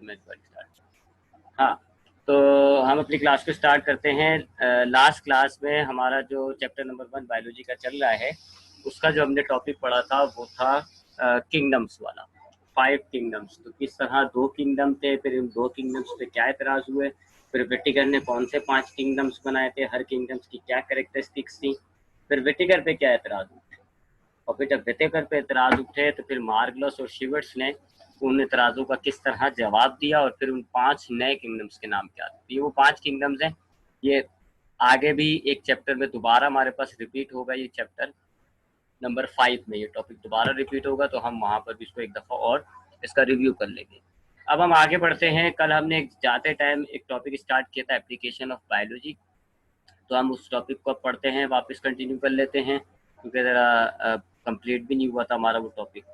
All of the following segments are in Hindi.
मैं स्टार्ट। हाँ, तो हम अपनी क्लास को स्टार्ट करते हैं। लास्ट क्लास में हमारा जो चैप्टर नंबर 1 बायोलॉजी का चल रहा है, उसका जो हमने टॉपिक पढ़ा था वो था किंगडम्स वाला, 5 किंगडम्स। तो किस तरह 2 किंगडम थे, फिर इन 2 किंगडम्स पे क्या एतराज़ हुए, फिर विटिकर ने कौन से 5 किंगडम्स बनाए थे, हर किंगडम्स की क्या कैरेक्टरिस्टिक्स थी, फिर विटिकर पे क्या एतराज़ हुए, और फिर जब विटिकर पे एतराज़ उठे तो फिर मार्गलस और शिवर्ट्स ने उन एतराज़ों का किस तरह जवाब दिया, और फिर उन 5 नए किंगडम्स के नाम क्या थे। ये वो 5 किंगडम्स हैं। ये आगे भी एक चैप्टर में दोबारा हमारे पास रिपीट होगा, ये चैप्टर नंबर 5 में ये टॉपिक दोबारा रिपीट होगा, तो हम वहाँ पर भी इसको एक दफ़ा और इसका रिव्यू कर लेंगे। अब हम आगे बढ़ते हैं। कल हमने जाते टाइम एक टॉपिक स्टार्ट किया था, एप्लीकेशन ऑफ बायोलॉजी। तो हम उस टॉपिक को पढ़ते हैं, वापस कंटिन्यू कर लेते हैं, क्योंकि ज़रा कंप्लीट भी नहीं हुआ था हमारा वो टॉपिक।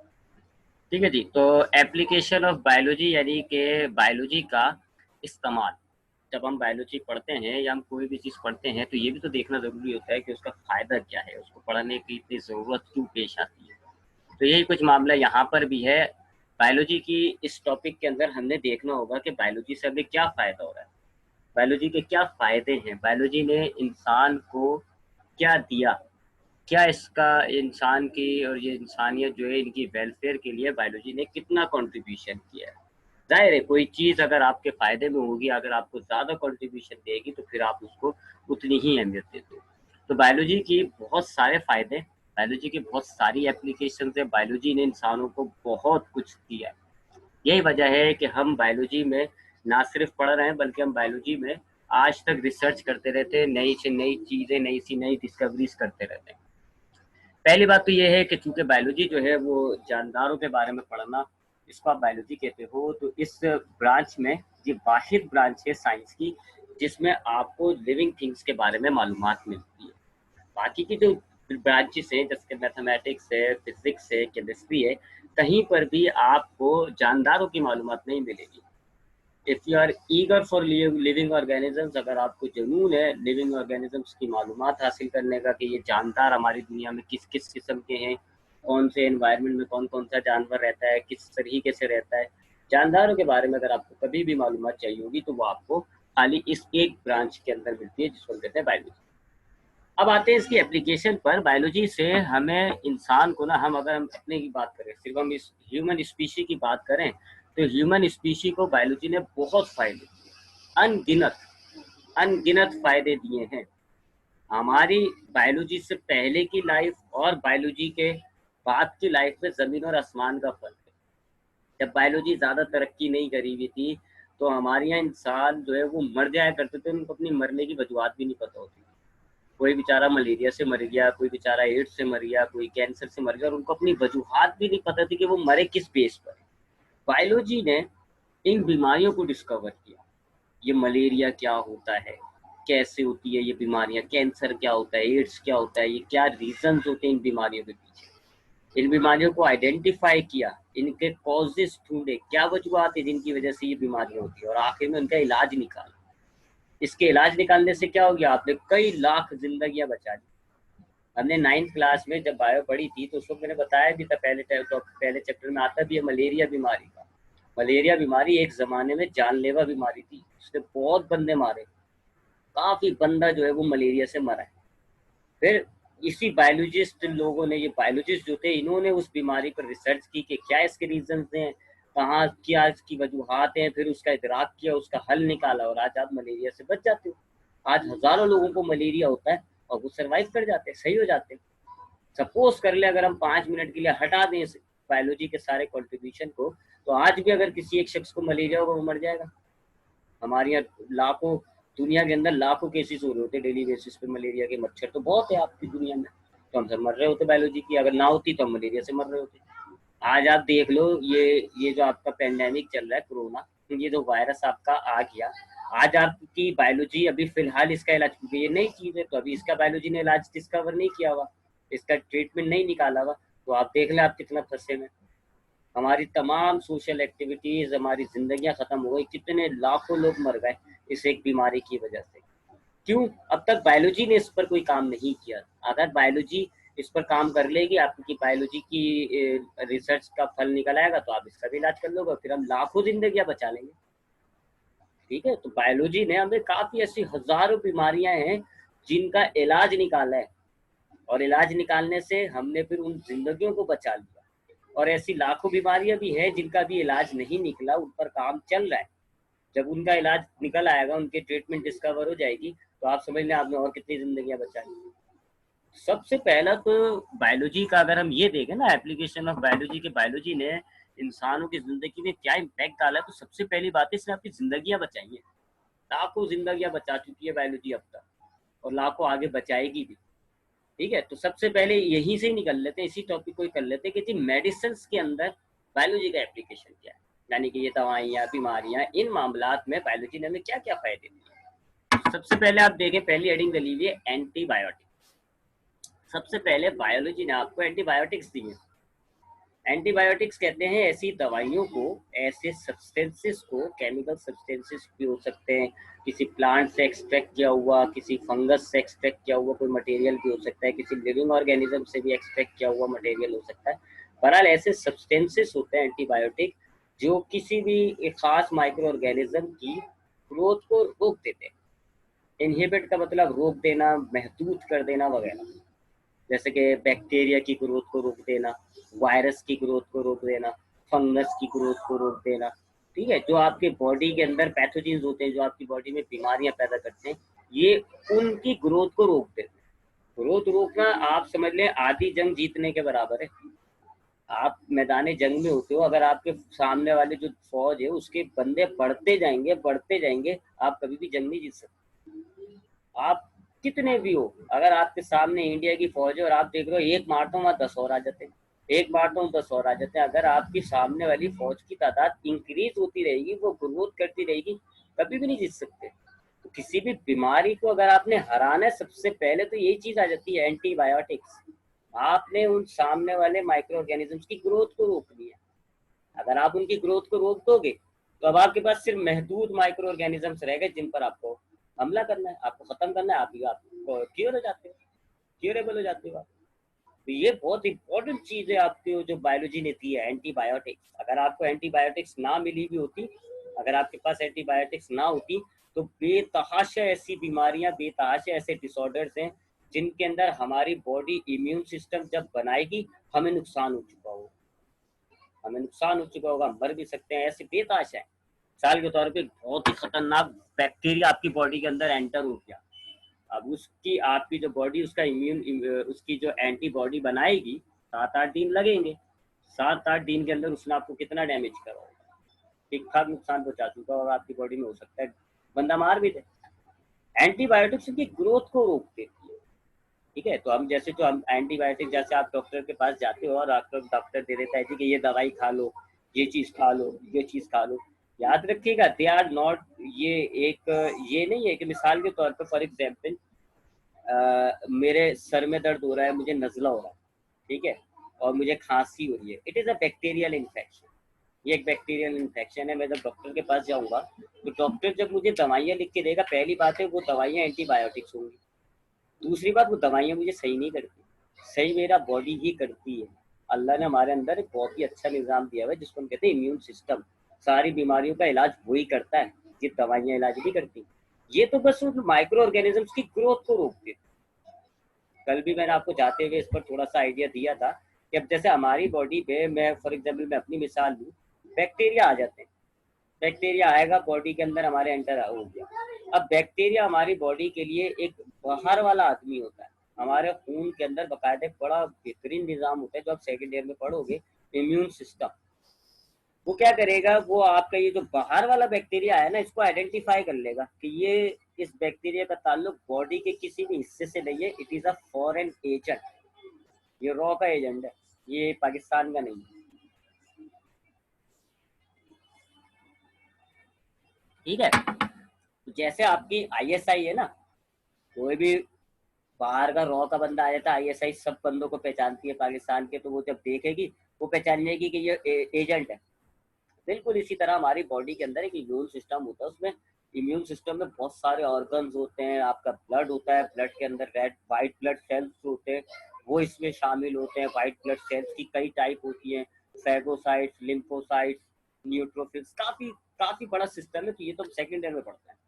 ठीक है जी। तो एप्लीकेशन ऑफ बायोलॉजी यानी कि बायोलॉजी का इस्तेमाल। जब हम बायोलॉजी पढ़ते हैं या हम कोई भी चीज़ पढ़ते हैं, तो ये भी तो देखना ज़रूरी होता है कि उसका फ़ायदा क्या है, उसको पढ़ने की इतनी ज़रूरत क्यों पेश आती है। तो यही कुछ मामला यहाँ पर भी है। बायोलॉजी की इस टॉपिक के अंदर हमने देखना होगा कि बायोलॉजी से हमें क्या फ़ायदा हो रहा है, बायोलॉजी के क्या फ़ायदे हैं, बायोलॉजी ने इंसान को क्या दिया, क्या इसका इंसान की और ये इंसानियत जो है इनकी वेलफेयर के लिए बायोलॉजी ने कितना कंट्रीब्यूशन किया है। ज़ाहिर है कोई चीज़ अगर आपके फ़ायदे में होगी, अगर आपको ज़्यादा कंट्रीब्यूशन देगी, तो फिर आप उसको उतनी ही अहमियत देते हो। तो बायोलॉजी की बहुत सारे फ़ायदे, बायोलॉजी की बहुत सारी एप्लीकेशन है, बायोलॉजी ने इंसानों को बहुत कुछ दिया है। यही वजह है कि हम बायोलॉजी में ना सिर्फ पढ़ रहे हैं, बल्कि हम बायोलॉजी में आज तक रिसर्च करते रहते हैं, नई से नई चीज़ें, नई सी नई डिस्कवरीज करते रहते हैं। पहली बात तो ये है कि चूंकि बायोलॉजी जो है वो जानदारों के बारे में पढ़ना, इसको आप बायोलॉजी कहते हो, तो इस ब्रांच में ये वाहिद ब्रांच है साइंस की जिसमें आपको लिविंग थिंग्स के बारे में मालूमात मिलती है। बाकी की जो ब्रांचेस हैं जैसे मैथमेटिक्स है, फिजिक्स है, केमिस्ट्री है, कहीं पर भी आपको जानदारों की मालूमात नहीं मिलेगी। If you are eager for living organisms, अगर आपको जुनून है लिविंग ऑर्गेनिजम्स की मालूमात हासिल करने का कि ये जानदार हमारी दुनिया में किस किस किस्म के हैं, कौन से एनवायरनमेंट में कौन कौन सा जानवर रहता है, किस तरीके से रहता है, जानदारों के बारे में अगर आपको कभी भी मालूमात चाहिए होगी तो वो आपको खाली इस एक ब्रांच के अंदर मिलती है जिसको कहते हैं बायोलॉजी। अब आते हैं इसकी एप्लीकेशन पर। बायोलॉजी से हमें इंसान को ना, हम अगर हम अपने की बात करें, सिर्फ हम इस ह्यूमन स्पीशी की बात करें, तो ह्यूमन स्पीशी को बायोलॉजी ने बहुत फायदे दिए, अनगिनत अनगिनत फायदे दिए हैं। हमारी बायोलॉजी से पहले की लाइफ और बायोलॉजी के बाद की लाइफ में ज़मीन और आसमान का फर्क है। जब बायोलॉजी ज़्यादा तरक्की नहीं करी हुई थी, तो हमारे यहाँ इंसान जो है वो मर जाया करते थे, उनको अपनी मरने की वजूहत भी नहीं पता होती। कोई बेचारा मलेरिया से मर गया, कोई बेचारा एड्स से मर गया, कोई कैंसर से मर गया, और उनको अपनी वजूहात भी नहीं पता थी कि वो मरे किस बेस पर। बायोलॉजी ने इन बीमारियों को डिस्कवर किया। ये मलेरिया क्या होता है, कैसे होती है ये बीमारियां, कैंसर क्या होता है, एड्स क्या होता है, ये क्या रीजंस होते हैं इन बीमारियों के पीछे। इन बीमारियों को आइडेंटिफाई किया, इनके कॉजेस ढूंढे, क्या वजूहत है जिनकी वजह से ये बीमारियां होती है, और आखिर में उनका इलाज निकाला। इसके इलाज निकालने से क्या हो गया, आपने कई लाख जिंदगियां बचा दी। हमने 9th क्लास में जब बायो पढ़ी थी तो उस वक्त मैंने बताया भी था, पहले चैप्टर में आता भी है मलेरिया बीमारी का। मलेरिया बीमारी एक ज़माने में जानलेवा बीमारी थी, उसने बहुत बंदे मारे, काफ़ी बंदा जो है वो मलेरिया से मरा है। फिर इसी बायोलॉजिस्ट लोगों ने, ये बायोलॉजिस्ट जो थे, इन्होंने उस बीमारी पर रिसर्च की कि क्या इसके रीजंस हैं, कहाँ क्या इसकी वजूहत हैं, फिर उसका इदराक किया, उसका हल निकाला, और आज आप मलेरिया से बच जाते हो। आज हज़ारों लोगों को मलेरिया होता है और वो सर्वाइव कर जाते हैं, सही हो जाते हैं। सपोज कर ले, अगर हम 5 मिनट के लिए हटा दें इस बायोलॉजी के सारे कंट्रीब्यूशन को, तो आज भी अगर किसी एक शख्स को मलेरिया होगा वो मर जाएगा। हमारे यहाँ लाखों, दुनिया के अंदर लाखों केसेस हो रहे होते डेली बेसिस पे मलेरिया के। मच्छर तो बहुत है आपकी दुनिया में, तो हम सब मर रहे होते बायोलॉजी की, अगर ना होती तो हम मलेरिया से मर रहे होते। आज आप देख लो, ये जो आपका पेंडेमिक चल रहा है कोरोना, ये जो वायरस आपका आ गया, आज आपकी बायोलॉजी अभी फिलहाल इसका इलाज, क्योंकि ये नई चीज़ है तो अभी इसका बायोलॉजी ने इलाज डिस्कवर नहीं किया हुआ, इसका ट्रीटमेंट नहीं निकाला हुआ, तो आप देख लें आप कितना फंसे में। हमारी तमाम सोशल एक्टिविटीज़, हमारी ज़िंदगियां ख़त्म हो गई, कितने लाखों लोग मर गए इस एक बीमारी की वजह से। क्यों? अब तक बायोलॉजी ने इस पर कोई काम नहीं किया। अगर बायोलॉजी इस पर काम कर लेगी, आपकी बायोलॉजी की रिसर्च का फल निकल आएगा तो आप इसका भी इलाज कर लोगे, फिर हम लाखों जिंदगियां बचा लेंगे। ठीक है, तो बायोलॉजी ने हमें काफी ऐसी हजारों बीमारियां हैं जिनका इलाज निकाला है, और इलाज निकालने से हमने फिर उन जिंदगियों को बचा लिया। और ऐसी लाखों बीमारियां भी हैं जिनका भी इलाज नहीं निकला, उन पर काम चल रहा है। जब उनका इलाज निकल आएगा, उनकी ट्रीटमेंट डिस्कवर हो जाएगी, तो आप समझ लें आपने और कितनी जिंदगियां बचा ली। सबसे पहला तो बायोलॉजी का अगर हम ये देखें ना, एप्लीकेशन ऑफ बायोलॉजी के, बायोलॉजी ने इंसानों की जिंदगी में क्या इम्पैक्ट डाला है, तो सबसे पहली बात है इसने आपकी जिंदगियां बचाई हैं। लाखों जिंदगियां बचा चुकी है बायोलॉजी अब तक, और लाखों आगे बचाएगी भी। ठीक है, तो सबसे पहले यहीं से ही निकल लेते हैं, इसी टॉपिक को ही कर लेते हैं कि जी मेडिसिन के अंदर बायोलॉजी का एप्लीकेशन क्या है, यानी कि ये दवाइयाँ, बीमारियाँ, इन मामलात में बायोलॉजी ने हमें क्या क्या फायदे दिए। सबसे पहले आप देखें, पहली हेडिंग डली हुई है एंटीबायोटिक। सबसे पहले बायोलॉजी ने आपको एंटीबायोटिक्स दी हैं। एंटीबायोटिक्स कहते हैं ऐसी दवाइयों को, ऐसे सब्सटेंसेस को, केमिकल सब्सटेंसेस भी हो सकते हैं, किसी प्लांट से एक्सट्रैक्ट किया हुआ, किसी फंगस से एक्सट्रैक्ट किया हुआ कोई मटेरियल भी हो सकता है, किसी लिविंग ऑर्गेनिज्म से भी एक्सट्रैक्ट किया हुआ मटेरियल हो सकता है। बहरहाल ऐसे सब्सटेंसेस होते हैं एंटीबायोटिक, जो किसी भी एक खास माइक्रो ऑर्गेनिज्म की ग्रोथ को रोक देते हैं। इनहिबिट का मतलब रोक देना, महदूद कर देना वगैरह। जैसे कि बैक्टीरिया की ग्रोथ को रोक देना, वायरस की ग्रोथ को रोक देना, फंगस की ग्रोथ को रोक देना। ठीक है, जो आपके बॉडी के अंदर पैथोजेंस होते हैं, जो आपकी बॉडी में बीमारियां पैदा करते हैं, ये उनकी ग्रोथ को रोक देते हैं। ग्रोथ रोकना आप समझ लें आधी जंग जीतने के बराबर है। आप मैदान जंग में होते हो, अगर आपके सामने वाले जो फौज है उसके बंदे बढ़ते जाएंगे, आप कभी भी जंग नहीं जीत सकते। आप कितने भी हो, अगर आपके सामने इंडिया की फौज है और आप देख रहे हो एक मारता हूँ वहाँ 10 और आ जाते हैं, एक मारता हूँ 10 और आ जाते हैं। अगर आपकी सामने वाली फौज की तादाद इंक्रीज होती रहेगी, वो ग्रोथ करती रहेगी, कभी भी नहीं जीत सकते। तो किसी भी बीमारी को अगर आपने हराना है, सबसे पहले तो यही चीज आ जाती है, एंटीबायोटिक्स। आपने उन सामने वाले माइक्रो ऑर्गेनिजम्स की ग्रोथ को रोकनी है। अगर आप उनकी ग्रोथ को रोक दोगे, तो अब आपके पास सिर्फ महदूद माइक्रो ऑर्गेनिजम्स रह गए जिन पर आपको हमला करना है, आपको खत्म करना है, आप क्योर हो जाते हो, क्योरेबल हो जाते हो आप। तो ये बहुत इंपॉर्टेंट चीज है आपकी जो बायोलॉजी ने दी है, एंटीबायोटिक्स। अगर आपको एंटीबायोटिक्स ना मिली भी होती, अगर आपके पास एंटीबायोटिक्स ना होती, तो बेतहाशा ऐसी बीमारियां, बेतहाशा ऐसे डिसऑर्डर्स हैं जिनके अंदर हमारी बॉडी इम्यून सिस्टम जब बनाएगी, हमें नुकसान हो चुका होगा, मर भी सकते हैं, ऐसे बेतहाशा है। मिसाल के तौर पे बहुत ही खतरनाक बैक्टीरिया आपकी बॉडी के अंदर एंटर हो गया, अब उसकी आपकी जो बॉडी, उसका उसकी जो एंटीबॉडी बनाएगी, 7-8 दिन लगेंगे। 7-8 दिन के अंदर उसने आपको कितना डैमेज करा होगा, ठीक ठाक नुकसान पहुंचा चुका होगा आपकी बॉडी में, हो सकता है बंदा मार भी दे। एंटीबायोटिक्स की ग्रोथ को रोक देती है। ठीक है, तो हम जैसे जो हम एंटीबायोटिक, जैसे आप डॉक्टर के पास जाते हो और डॉक्टर दे देता है जी कि ये दवाई खा लो, ये चीज खा लो, ये चीज खा लो, याद रखिएगा दे आर नॉट, ये एक, ये नहीं है कि मिसाल के तौर पर फॉर एग्जाम्पल मेरे सर में दर्द हो रहा है, मुझे नज़ला हो रहा है, ठीक है, और मुझे खांसी हो रही है, it is a bacterial infection. ये एक बैक्टीरियल इन्फेक्शन है। मैं जब डॉक्टर के पास जाऊंगा, तो डॉक्टर जब मुझे दवाइयाँ लिख के देगा, पहली बात है वो दवाइयाँ एंटीबायोटिक्स होंगी। दूसरी बात, वो दवाइयाँ मुझे सही नहीं करती, सही मेरा बॉडी ही करती है। अल्लाह ने हमारे अंदर एक बहुत ही अच्छा निज़ाम दिया हुआ है जिसको हम कहते हैं इम्यून सिस्टम। सारी बीमारियों का इलाज वही करता है, ये दवाइयाँ इलाज नहीं करती। ये तो बस माइक्रो ऑर्गेनिजम्स की ग्रोथ को रोकती है। कल भी मैंने आपको जाते हुए इस पर थोड़ा सा आइडिया दिया था कि अब जैसे हमारी बॉडी पे, मैं फॉर एग्जाम्पल मैं अपनी मिसाल लूँ, बैक्टीरिया आ जाते हैं, बैक्टीरिया आएगा बॉडी के अंदर, हमारे एंटर हो गया। अब बैक्टीरिया हमारी बॉडी के लिए एक बाहर वाला आदमी होता है। हमारे खून के अंदर बाकायदा बड़ा बेहतरीन निज़ाम होता है, जो आप सेकेंड ईयर में पढ़ोगे, इम्यून सिस्टम। वो क्या करेगा, वो आपका ये जो बाहर वाला बैक्टीरिया है ना, इसको आइडेंटिफाई कर लेगा कि ये, इस बैक्टीरिया का ताल्लुक बॉडी के किसी भी हिस्से से नहीं है, it is a foreign agent, ये रॉ का एजेंट है, ये पाकिस्तान का नहीं है। ठीक है, तो जैसे आपकी आईएसआई है ना, कोई भी बाहर का रॉ का बंदा आ जाता है, आईएसआई सब बंदों को पहचानती है पाकिस्तान के, तो वो जब देखेगी वो पहचान लेगी कि ये एजेंट है। बिल्कुल इसी तरह हमारी बॉडी के अंदर एक इम्यून सिस्टम होता है, उसमें इम्यून सिस्टम में बहुत सारे ऑर्गन्स होते हैं, आपका ब्लड होता है, ब्लड के अंदर रेड वाइट ब्लड सेल्स होते हैं, वो इसमें शामिल होते हैं। व्हाइट ब्लड सेल्स की कई टाइप होती हैं, फैगोसाइट्स, लिम्फोसाइट्स, न्यूट्रोफिल्स, काफी काफी बड़ा सिस्टम है। तो ये तो सेकंड ईयर में पढ़ता है।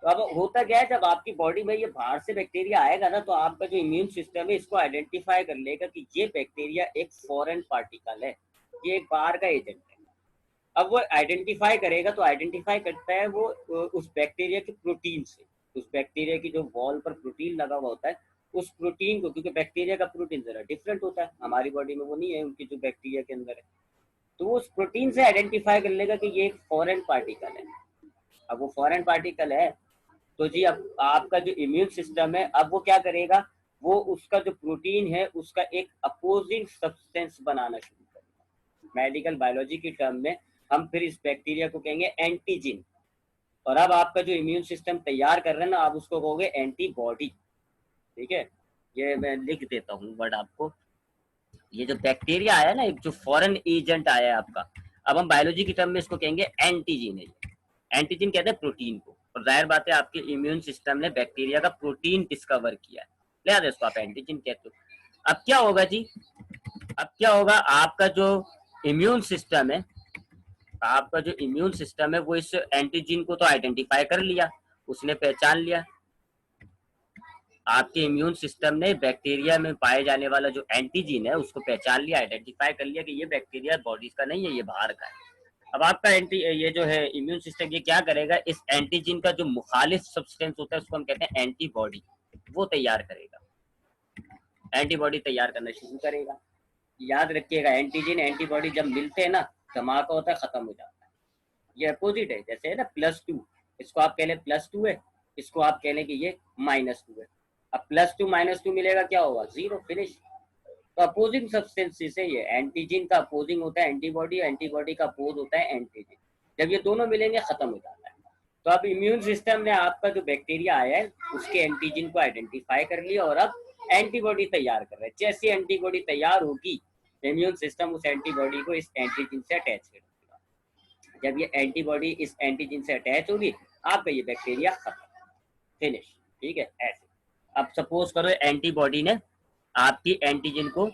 तो अब होता क्या है, जब आपकी बॉडी में ये बाहर से बैक्टीरिया आएगा ना, तो आपका जो इम्यून सिस्टम है इसको आइडेंटिफाई कर लेगा कि ये बैक्टीरिया एक फॉरेन पार्टिकल है, ये एक बाहर का एजेंट है। अब वो आइडेंटिफाई करेगा, तो आइडेंटिफाई करता है वो उस बैक्टीरिया के प्रोटीन से। उस बैक्टीरिया की जो वॉल पर प्रोटीन लगा हुआ होता है, उस प्रोटीन को, क्योंकि बैक्टीरिया का प्रोटीन जरा डिफरेंट होता है, हमारी बॉडी में वो नहीं है, उनकी जो बैक्टीरिया के अंदर है, तो वो उस प्रोटीन से आइडेंटिफाई कर लेगा कि ये एक फॉरेन पार्टिकल है। अब वो फॉरेन पार्टिकल है, तो जी अब आपका जो इम्यून सिस्टम है, अब वो क्या करेगा, वो उसका जो प्रोटीन है उसका एक अपोजिंग सब्सटेंस बनाना शुरू करेगा। मेडिकल बायोलॉजी की टर्म में हम फिर इस बैक्टीरिया को कहेंगे एंटीजन। और अब आपका जो इम्यून सिस्टम तैयार कर रहे हैं ना, आप उसको कहोगे एंटीबॉडी। ठीक है, ये मैं लिख देता हूँ वर्ड आपको। ये जो बैक्टीरिया आया ना, एक जो फॉरेन एजेंट आया है आपका, अब हम बायोलॉजी की टर्म में इसको कहेंगे एंटीजन है। एंटीजन कहते हैं प्रोटीन को, और जाहिर बात है आपके इम्यून सिस्टम ने बैक्टीरिया का प्रोटीन डिस्कवर किया है, लिहाजा इसको आप एंटीजन कहते हो। अब क्या होगा जी, अब क्या होगा, आपका जो इम्यून सिस्टम है, आपका जो इम्यून सिस्टम है वो इस एंटीजन को तो आइडेंटिफाई कर लिया, उसने पहचान लिया। आपके इम्यून सिस्टम ने बैक्टीरिया में पाए जाने वाला जो एंटीजन है उसको पहचान लिया, आइडेंटिफाई कर लिया कि ये बैक्टीरिया बॉडी का नहीं है, ये बाहर का है। अब आपका ये जो है इम्यून सिस्टम, ये क्या करेगा, इस एंटीजन का जो मुखालिफ सब्सटेंस होता है उसको हम कहते हैं एंटीबॉडी, वो तैयार करेगा, एंटीबॉडी तैयार करना शुरू करेगा। याद रखिएगा, एंटीजन एंटीबॉडी जब मिलते हैं ना, धमाका होता है, खत्म हो जाता है। ये अपोजिट है, जैसे है ना +2, इसको आप कह लें +2 है, इसको आप कह लें कि ये -2 है। अब +2 -2 मिलेगा, क्या होगा, 0, फिनिश। तो अपोजिंग सब्सटेंसेस है ये। एंटीजन का अपोजिंग होता है एंटीबॉडी, एंटीबॉडी का अपोज होता है एंटीजन। जब ये दोनों मिलेंगे खत्म हो जाता है। तो अब इम्यून सिस्टम ने आपका जो बैक्टीरिया आया है उसके एंटीजन को आइडेंटिफाई कर लिया और अब एंटीबॉडी तैयार कर रहे हैं। जैसी एंटीबॉडी तैयार होगी, इम्यून सिस्टम उस एंटीबॉडी को इस एंटीजन से अटैच कर देगा। जब ये एंटीबॉडी इस एंटीजन से अटैच होगी, आपका ये बैक्टीरिया खत्म, फिनिश। ठीक है, ऐसे। अब सपोज करो एंटीबॉडी ने आपकी एंटीजन को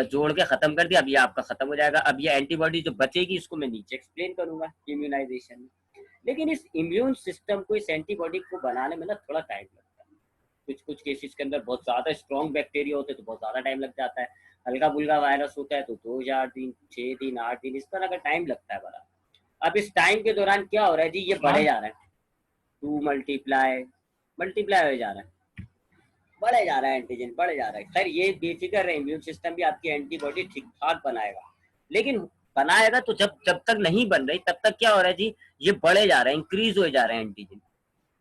जोड़ के खत्म कर दिया, अब ये आपका खत्म हो जाएगा। अब ये एंटीबॉडी जो बचेगी इसको मैं नीचे एक्सप्लेन करूंगा इम्यूनाइजेशन में। लेकिन इस इम्यून सिस्टम को, इस एंटीबॉडी को बनाने में ना थोड़ा टाइम लगता है। कुछ कुछ केसेस के अंदर बहुत ज्यादा स्ट्रॉन्ग बैक्टीरिया होते हैं तो बहुत ज्यादा टाइम लग जाता है। हल्का फुल्का वायरस होता है तो 2000 दिन, 6 दिन, 8 दिन, इस तरह का टाइम लगता है बड़ा। अब इस टाइम के दौरान क्या हो रहा है जी, ये बढ़े जा रहा है, 2 मल्टीप्लाई हो जा रहा है, बढ़े जा रहा है, एंटीजन बढ़े जा रहा है। खैर ये बेफिक्र है, इम्यून सिस्टम भी आपकी एंटीबॉडी ठीक ठाक बनाएगा। लेकिन बनाएगा तो जब जब तक नहीं बन रही तब तक क्या हो रहा है जी, ये बढ़े जा रहा है, इंक्रीज हो जा रहे हैं एंटीजन।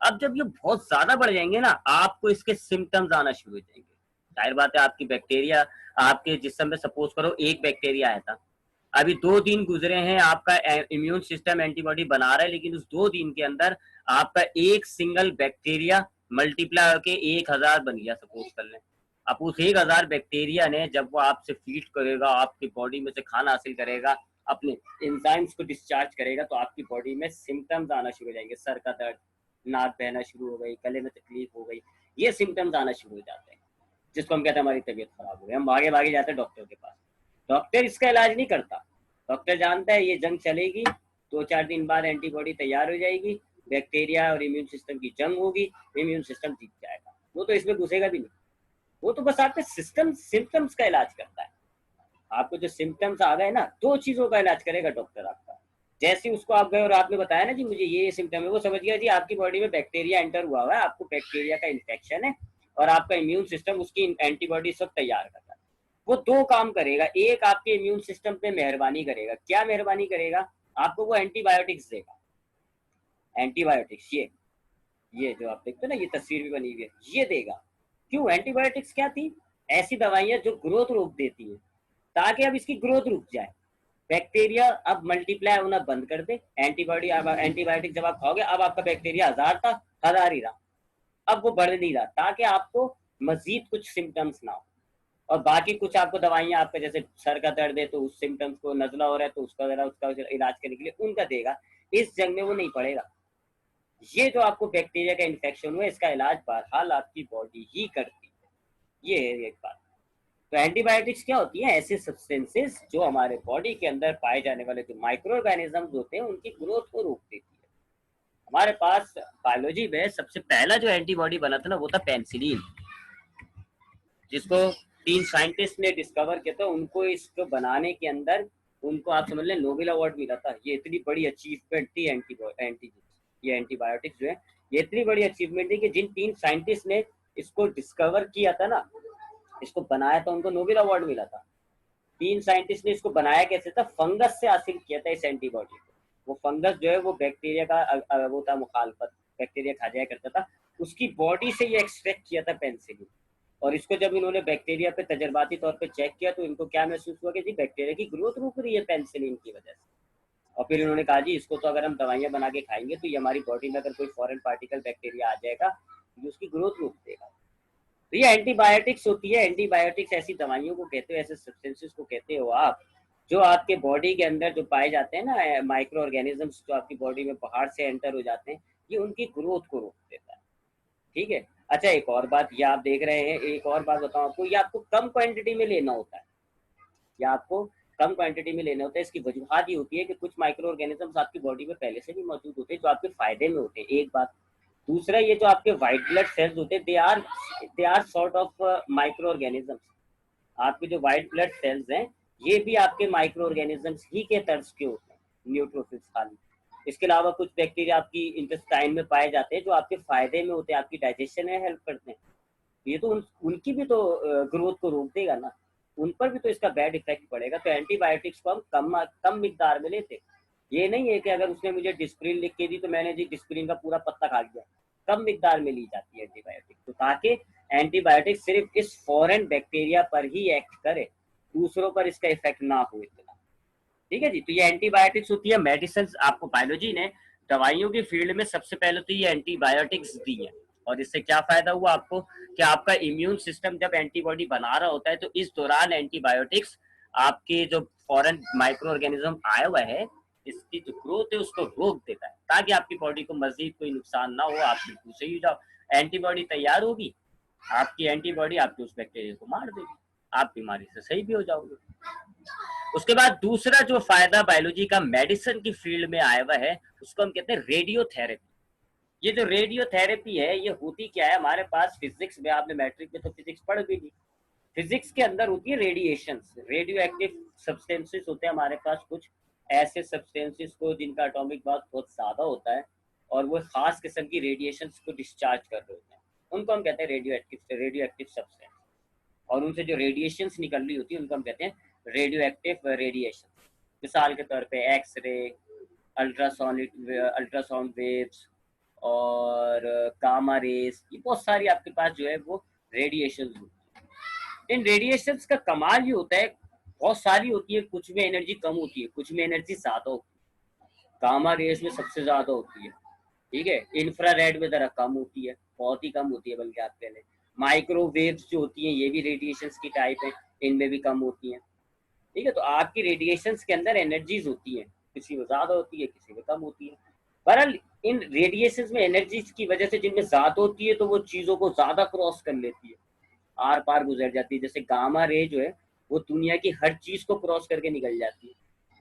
अब जब ये बहुत ज्यादा बढ़ जाएंगे ना, आपको इसके सिम्टम्स आना शुरू हो जाएंगे। जाहिर बात है, आपकी बैक्टीरिया, आपके जिस्म में सपोज करो एक बैक्टीरिया आया था, अभी 2 दिन गुजरे हैं, आपका इम्यून सिस्टम एंटीबॉडी बना रहा है, लेकिन उस 2 दिन के अंदर आपका एक सिंगल बैक्टीरिया मल्टीप्लाई होकर 1000 बन गया, सपोज कर लें। अब उस 1000 बैक्टीरिया ने जब वो आपसे फीड करेगा, आपकी बॉडी में से खाना हासिल करेगा, अपने एंजाइम्स को डिस्चार्ज करेगा, तो आपकी बॉडी में सिम्टम्स आना शुरू हो जाएंगे। सर का दर्द, नाक बहना शुरू हो गई, गले में तकलीफ हो गई, ये सिम्टम्स आना शुरू हो जाते हैं, जिसको हम कहते हैं हमारी तबीयत खराब हो गई। हम भागे भागे जाते हैं डॉक्टर के पास। डॉक्टर इसका इलाज नहीं करता। डॉक्टर जानता है ये जंग चलेगी, 2-4 दिन बाद एंटीबॉडी तैयार हो जाएगी, बैक्टीरिया और इम्यून सिस्टम की जंग होगी, इम्यून सिस्टम जीत जाएगा। वो तो इसमें घुसेगा भी नहीं, वो तो बस आपके सिम्टम्स का इलाज करता है। आपको जो सिम्टम्स आ गए ना, 2 चीजों का इलाज करेगा डॉक्टर आपका। जैसे उसको आप गए और आपने बताया ना जी मुझे ये सिम्टम है, वो समझ गया जी आपकी बॉडी में बैक्टीरिया एंटर हुआ है, आपको बैक्टीरिया का इन्फेक्शन है और आपका इम्यून सिस्टम उसकी एंटीबॉडी सब तैयार कर रहा है। वो 2 काम करेगा। एक, आपके इम्यून सिस्टम पे मेहरबानी करेगा। क्या मेहरबानी करेगा, आपको वो एंटीबायोटिक्स देगा। एंटीबायोटिक्स, ये जो आप देखते हो ना, ये तस्वीर भी बनी हुई है, ये देगा। क्यों, एंटीबायोटिक्स क्या थी, ऐसी दवाइयां जो ग्रोथ रोक देती है, ताकि अब इसकी ग्रोथ रुक जाए, बैक्टीरिया अब मल्टीप्लाई होना बंद कर दे। एंटीबायोटिक जब आप खाओगे, अब आपका बैक्टीरिया 1000 था, 1000 ही रहा, अब वो बढ़ नहीं रहा, ताकि आपको मजीद कुछ सिम्टम्स ना हो। और बाकी कुछ आपको दवाइयां, आपका जैसे सर का दर्द है तो उस सिम्टम्स को, नजला हो रहा है तो उसका जरा उसका इलाज करने के लिए उनका देगा। इस जंग में वो नहीं पड़ेगा। ये जो आपको बैक्टीरिया का इन्फेक्शन हुआ, इसका इलाज बहरहाल आपकी बॉडी ही करती है। ये है एक बात। तो एंटीबायोटिक्स क्या होती है? ऐसे सब्सटेंसेस जो हमारे बॉडी के अंदर पाए जाने वाले जो माइक्रो ऑर्गेनिजम्स होते हैं उनकी ग्रोथ को रोक देती है। हमारे पास बायोलॉजी में सबसे पहला जो एंटीबॉडी बना था ना वो था पेनिसिलिन, जिसको 3 साइंटिस्ट ने डिस्कवर किया था। उनको इसको बनाने के अंदर उनको आप समझ लें नोबेल अवार्ड मिला था। ये इतनी बड़ी अचीवमेंट थी ये एंटीबायोटिक्स जो है ये इतनी बड़ी अचीवमेंट थी कि जिन 3 साइंटिस्ट ने इसको डिस्कवर किया था ना, इसको बनाया था, उनको नोबेल अवार्ड मिला था। 3 साइंटिस्ट ने इसको बनाया कैसे था? फंगस से हासिल किया था इस एंटीबॉडी को। वो फंगस जो है वो बैक्टीरिया का वो था मुखालफत, बैक्टीरिया खा जाया करता था, उसकी बॉडी से ये एक्सट्रैक्ट किया था पेनिसिलिन। और इसको जब इन्होंने बैक्टीरिया पे तजर्बाती तौर पे चेक किया तो इनको क्या महसूस हुआ कि जी बैक्टीरिया की ग्रोथ रुक रही है पेनिसिलिन की वजह से। और फिर इन्होंने कहा जी इसको तो अगर हम दवाइयाँ बना के खाएंगे तो ये हमारी बॉडी में अगर कोई फॉरेन पार्टिकल बैक्टीरिया आ जाएगा तो उसकी ग्रोथ रोक देगा। तो ये एंटीबायोटिक्स होती है। एंटीबायोटिक्स ऐसी दवाइयों को कहते हो, ऐसे सब्सटेंसेस को कहते हो आप, जो आपके बॉडी के अंदर जो पाए जाते हैं ना माइक्रो ऑर्गेनिजम्स, जो आपकी बॉडी में बाहर से एंटर हो जाते हैं, ये उनकी ग्रोथ को रोक देता है। ठीक है। अच्छा, एक और बात ये आप देख रहे हैं, एक और बात बताऊं आपको, ये आपको कम क्वांटिटी में लेना होता है, या आपको कम क्वांटिटी में लेना होता है। इसकी वजूहत ये होती है कि कुछ माइक्रो ऑर्गेनिजम्स आपकी बॉडी में पहले से भी मौजूद होते हैं जो आपके फायदे में होते हैं, एक बात। दूसरा, ये जो आपके व्हाइट ब्लड सेल्स होते हैं they are sort of micro organisms. आपके जो व्हाइट ब्लड सेल्स हैं ये भी आपके माइक्रो ऑर्गेनिजम्स ही के तर्ज के होते हैं, न्यूट्रोफिल्स खाली। इसके अलावा कुछ बैक्टीरिया आपकी इंटेस्टाइन में पाए जाते हैं जो आपके फायदे में होते हैं, आपकी डाइजेशन में हेल्प करते हैं। ये तो उनकी भी तो ग्रोथ को रोक देगा ना, उन पर भी तो इसका बैड इफेक्ट पड़ेगा। तो एंटीबायोटिक्स को हम कम मिकदार में लेते। ये नहीं है कि अगर उसने मुझे डिस्प्रिन लिख के दी तो मैंने जी डिस्प्रिन का पूरा पत्ता खा लिया। कम मिकदार में ली जाती है एंटीबायोटिक, तो ताकि एंटीबायोटिक सिर्फ इस फॉरेन बैक्टीरिया पर ही एक्ट करे, दूसरों पर इसका इफेक्ट ना हो इतना। ठीक है जी। तो ये एंटीबायोटिक्स होती है मेडिसिन। आपको बायोलॉजी ने दवाइयों की फील्ड में सबसे पहले तो ये एंटीबायोटिक्स दी है। और इससे क्या फायदा हुआ आपको कि आपका इम्यून सिस्टम जब एंटीबॉडी बना रहा होता है तो इस दौरान एंटीबायोटिक्स आपके जो फॉरेन माइक्रो ऑर्गेनिज्म आया हुआ है इसकी जो ग्रोथ है उसको रोक देता है, ताकि आपकी बॉडी को मजीद कोई नुकसान ना हो, आप बिल्कुल सही हो जाओ। एंटीबॉडी तैयार होगी, आपकी एंटीबॉडी आपके उस बैक्टीरिया को मार देगी, आप बीमारी से सही भी हो जाओगे। उसके बाद दूसरा जो फायदा बायोलॉजी का मेडिसिन की फील्ड में आया हुआ है उसको हम कहते हैं रेडियोथेरेपी। ये जो रेडियोथेरेपी है ये होती क्या है? हमारे पास फिजिक्स में, आपने मैट्रिक में तो फिजिक्स पढ़ भी ली, फिजिक्स के अंदर होती है रेडिएशन, रेडियो एक्टिव सब्सटेंसेस होते हैं हमारे पास, कुछ ऐसे सब्सटेंसेस को जिनका एटॉमिक मास बहुत ज्यादा होता है और वो खास किस्म की रेडिएशन को डिस्चार्ज कर रहे होते हैं, उनको हम कहते हैं रेडियो एक्टिव सब्सटेंस। और उनसे जो रेडिएशन निकल रही होती है उनको हम कहते हैं रेडियो एक्टिव रेडिएशन। मिसाल के तौर पे एक्सरे, अल्ट्रासाउंड वेव्स और गामा रेस, ये बहुत सारी आपके पास जो है वो रेडिएशन होती है। इन रेडिएशंस का कमाल ये होता है, बहुत सारी होती है, कुछ में एनर्जी कम होती है, कुछ में एनर्जी ज्यादा होती है। गामा रेस में सबसे ज्यादा होती है, ठीक है। इंफ्रारेड में जरा कम होती है, बहुत ही कम होती है बल्कि। आप पहले माइक्रोवेव्स जो होती हैं ये भी रेडिएशंस की टाइप है, इनमें भी कम होती हैं, ठीक है। तो आपकी रेडिएशंस के अंदर एनर्जीज होती हैं, किसी में ज्यादा होती है, किसी में कम होती है। बहरहाल इन रेडिएशंस में एनर्जीज की वजह से जिनमें ज्यादा होती है तो वो चीजों को ज्यादा क्रॉस कर लेती है, आर पार गुजर जाती है। जैसे गामा रे जो है वो दुनिया की हर चीज को क्रॉस करके निकल जाती है।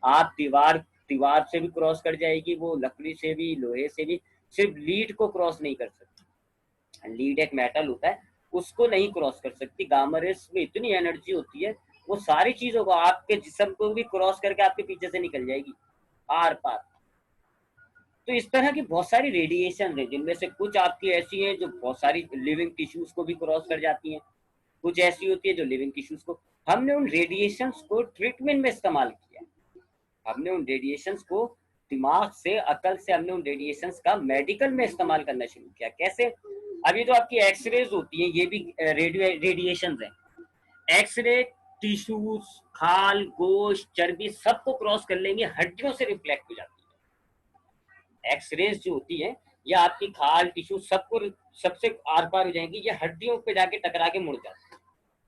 आप दीवार से भी क्रॉस कर जाएगी, वो लकड़ी से भी, लोहे से भी, सिर्फ लीड को क्रॉस नहीं कर सकती। लीड एक मेटल होता है, उसको नहीं क्रॉस कर सकती। गामा रेस में इतनी एनर्जी होती है वो सारी चीजों को, आपके जिस्म को भी क्रॉस करके आपके पीछे से निकल जाएगी आर पार। तो इस तरह की बहुत सारी रेडिएशन है, जिनमें से कुछ आपकी ऐसी हैं जो बहुत सारी लिविंग टिश्यूज को भी क्रॉस कर जाती हैं, कुछ ऐसी होती है जो लिविंग टिश्यूज को। हमने उन रेडिएशंस को ट्रीटमेंट में इस्तेमाल किया, हमने उन रेडिएशंस को दिमाग से, अकल से, हमने उन रेडिएशंस का मेडिकल में इस्तेमाल करना शुरू किया। कैसे? अब ये जो आपकी एक्सरेज होती हैं ये भी रेडिएशन है। एक्सरे टिश्यूज, खाल, गोश्त, चर्बी सबको क्रॉस कर लेंगे, हड्डियों से रिफ्लेक्ट हो जाती है। एक्सरेज जो होती है ये आपकी खाल, टिश्यू सबको, सबसे आर पार हो जाएंगी, ये हड्डियों पे जाके टकरा के मुड़ जाती है।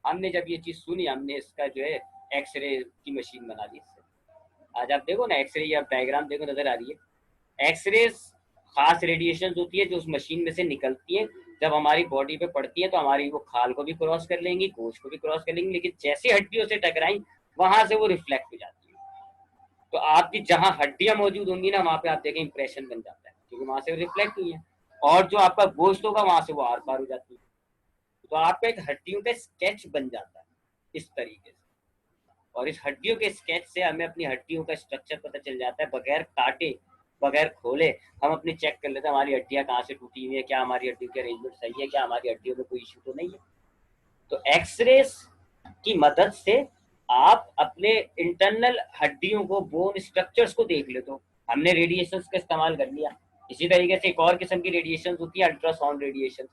हमने जब ये चीज सुनी, हमने इसका जो है एक्सरे की मशीन बना दी इससे। आज आप देखो ना एक्सरे, या डायग्राम देखो, नजर आ रही है। एक्सरे खास रेडिएशन होती है जो उस मशीन में से निकलती है। जब हमारी बॉडी पे पड़ती है तो हमारी वो खाल को भी क्रॉस कर लेंगी, गोश्त को भी क्रॉस कर लेंगी, लेकिन जैसे हड्डियों से टकराई वहां से वो रिफ्लेक्ट हो जाती है। तो आपकी जहां हड्डियां मौजूद होंगी ना, वहां पे आप देखें इंप्रेशन बन जाता है, क्योंकि वहां से रिफ्लेक्ट हुई है। और जो आपका गोश्त होगा वहां से वो आर पार हो जाती है। तो आपका एक हड्डियों का स्केच बन जाता है इस तरीके से। और इस हड्डियों के स्केच से हमें अपनी हड्डियों का स्ट्रक्चर पता चल जाता है, बगैर काटे बगैर खोले हम अपनी चेक कर लेते हैं हमारी हड्डियां कहाँ से टूटी हुई है, क्या हमारी हड्डियों की अरेंजमेंट सही है, क्या हमारी हड्डियों में कोई इशू तो नहीं है। तो एक्सरे की मदद से आप अपने इंटरनल हड्डियों को, बोन स्ट्रक्चर्स को देख लेते हो। हमने रेडिएशन का इस्तेमाल कर लिया। इसी तरीके से एक और किस्म की रेडिएशन होती है अल्ट्रासाउंड रेडिएशन।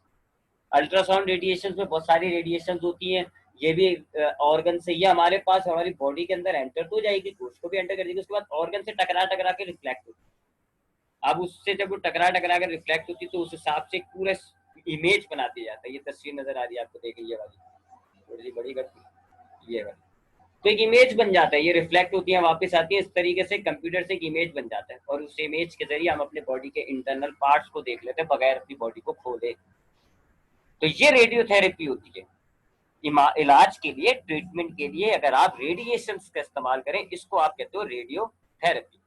अल्ट्रासाउंड रेडिएशन में बहुत सारी रेडिएशन होती हैं। ये भी ऑर्गन से, ये हमारे पास हमारी बॉडी के अंदर एंटर तो जाएगी, कोश को भी एंटर कर देगी, उसके बाद ऑर्गन से टकरा टकरा के रिफ्लेक्ट होती है। अब उससे जब वो टकरा टकरा कर रिफ्लेक्ट होती है तो उस हिसाब से पूरा इमेज बना दिया जाता है। ये तस्वीर नजर आ रही है आपको, देखिए ये वाली, थोड़ी सी बड़ी करती, ये वाली। तो एक इमेज बन जाता है, ये रिफ्लेक्ट होती है वापस आती है, इस तरीके से कंप्यूटर से एक इमेज बन जाता है। और उस इमेज के जरिए हम अपने बॉडी के इंटरनल पार्ट्स को देख लेते हैं बगैर अपनी बॉडी को खोले। तो ये रेडियोथेरेपी होती है इलाज के लिए, ट्रीटमेंट के लिए। अगर आप रेडिएशन का इस्तेमाल करें, इसको आप कहते हो रेडियोथेरेपी।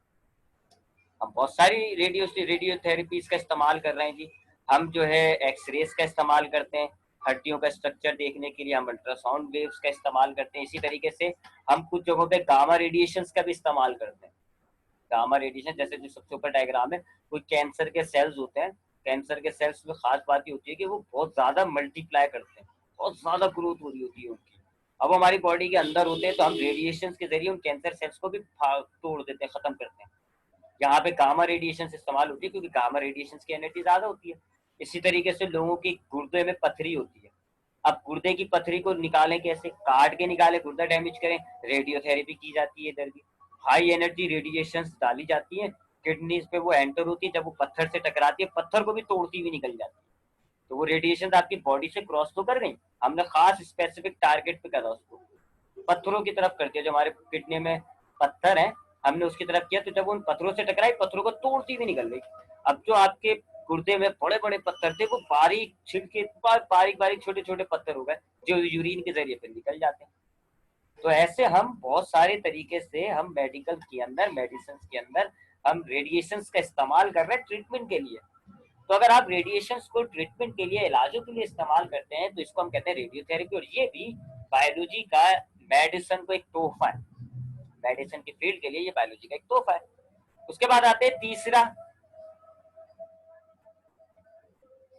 हम बहुत सारी रेडियोथेरेपीज का इस्तेमाल कर रहे हैं जी। हम जो है एक्सरेज का इस्तेमाल करते हैं हड्डियों का स्ट्रक्चर देखने के लिए, हम अल्ट्रासाउंड वेव्स का इस्तेमाल करते हैं। इसी तरीके से हम कुछ जगहों पे गामा रेडिएशन का भी इस्तेमाल करते हैं। गामा रेडिएशन, जैसे जो सबसे ऊपर डायग्राम है, कोई कैंसर के सेल्स होते हैं। कैंसर के सेल्स में खास बात ये होती है कि वो बहुत ज्यादा मल्टीप्लाई करते हैं, बहुत ज्यादा ग्रोथ हो रही होती है उनकी। अब हमारी बॉडी के अंदर होते हैं तो हम रेडिएशन के जरिए उन कैंसर सेल्स को भी तोड़ देते हैं, खत्म करते हैं। यहाँ पे गामा रेडिएशन इस्तेमाल होती है क्योंकि गामा रेडिएशन की एनर्जी ज्यादा होती है। इसी तरीके से लोगों की गुर्दे में पथरी होती है। अब गुर्दे की पथरी को निकालें कैसे, काट के निकालें, गुर्दा डैमेज करें, रेडियोथेरेपी की जाती है। इधर भी हाई एनर्जी रेडिएशन डाली जाती है किडनीज पे, वो एंटर होती है, जब वो पत्थर से टकराती है पत्थर को भी तोड़ती हुई निकल जाती है। तो वो रेडिएशन आपकी बॉडी से क्रॉस तो कर गई, हमने खास स्पेसिफिक टारगेट पे करा, उसको पत्थरों की तरफ कर दिया। जो हमारे किडनी में पत्थर है हमने उसकी तरफ किया, तो जब उन पत्थरों से टकराई पत्थरों को तोड़ती हुई निकल गई। अब जो आपके गुर्दे में बड़े बड़े पत्थर थे वो बारीक छिलके, बारीक बारीक छोटे छोटे पत्थर हो गए जो यूरिन के जरिए फिर निकल जाते हैं। तो ऐसे हम बहुत सारे तरीके से हम मेडिकल के अंदर, मेडिसिन के अंदर हम रेडिएशन का इस्तेमाल कर रहे हैं ट्रीटमेंट के लिए। तो अगर आप रेडिएशन को ट्रीटमेंट के लिए, इलाजों के लिए इस्तेमाल करते हैं तो इसको हम कहते हैं रेडियोथेरेपी। और ये भी बायोलॉजी का, मेडिसिन को एक तोहफा है। मेडिसिन की फील्ड के लिए ये बायोलॉजी का एक तोहफा है। उसके बाद आते हैं तीसरा,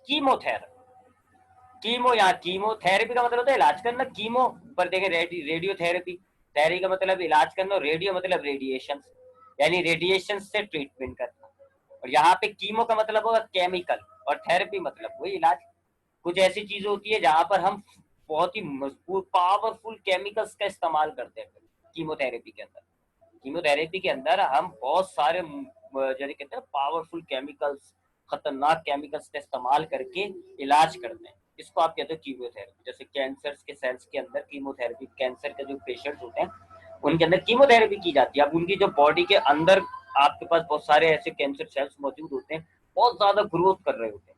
कीमोथेरेपी। कीमो, यहाँ कीमोथेरेपी का मतलब होता है इलाज करना। कीमो पर देखें रेडियोथेरेपी, थेरेपी का मतलब इलाज करना, और रेडियो मतलब रेडिएशन, यानी रेडिएशन से ट्रीटमेंट करना। और यहाँ पे कीमो का मतलब होगा केमिकल, और थेरेपी मतलब वही इलाज। कुछ ऐसी चीज होती है जहां पर हम बहुत ही मजबूत पावरफुल केमिकल्स का इस्तेमाल करते हैं कीमोथेरेपी के अंदर। कीमोथेरेपी के अंदर हम बहुत सारे जैसे कहते हैं पावरफुल केमिकल्स, खतरनाक केमिकल्स का इस्तेमाल करके इलाज करते हैं। इसको आप कहते हो कीमोथेरेपी। जैसे कैंसर के सेल्स के अंदर कीमोथेरेपी, कैंसर के जो पेशेंट्स होते हैं उनके अंदर कीमोथेरेपी की जाती है। अब उनकी जो बॉडी के अंदर आपके पास बहुत सारे ऐसे कैंसर सेल्स मौजूद होते हैं, बहुत ज्यादा ग्रोथ कर रहे होते हैं।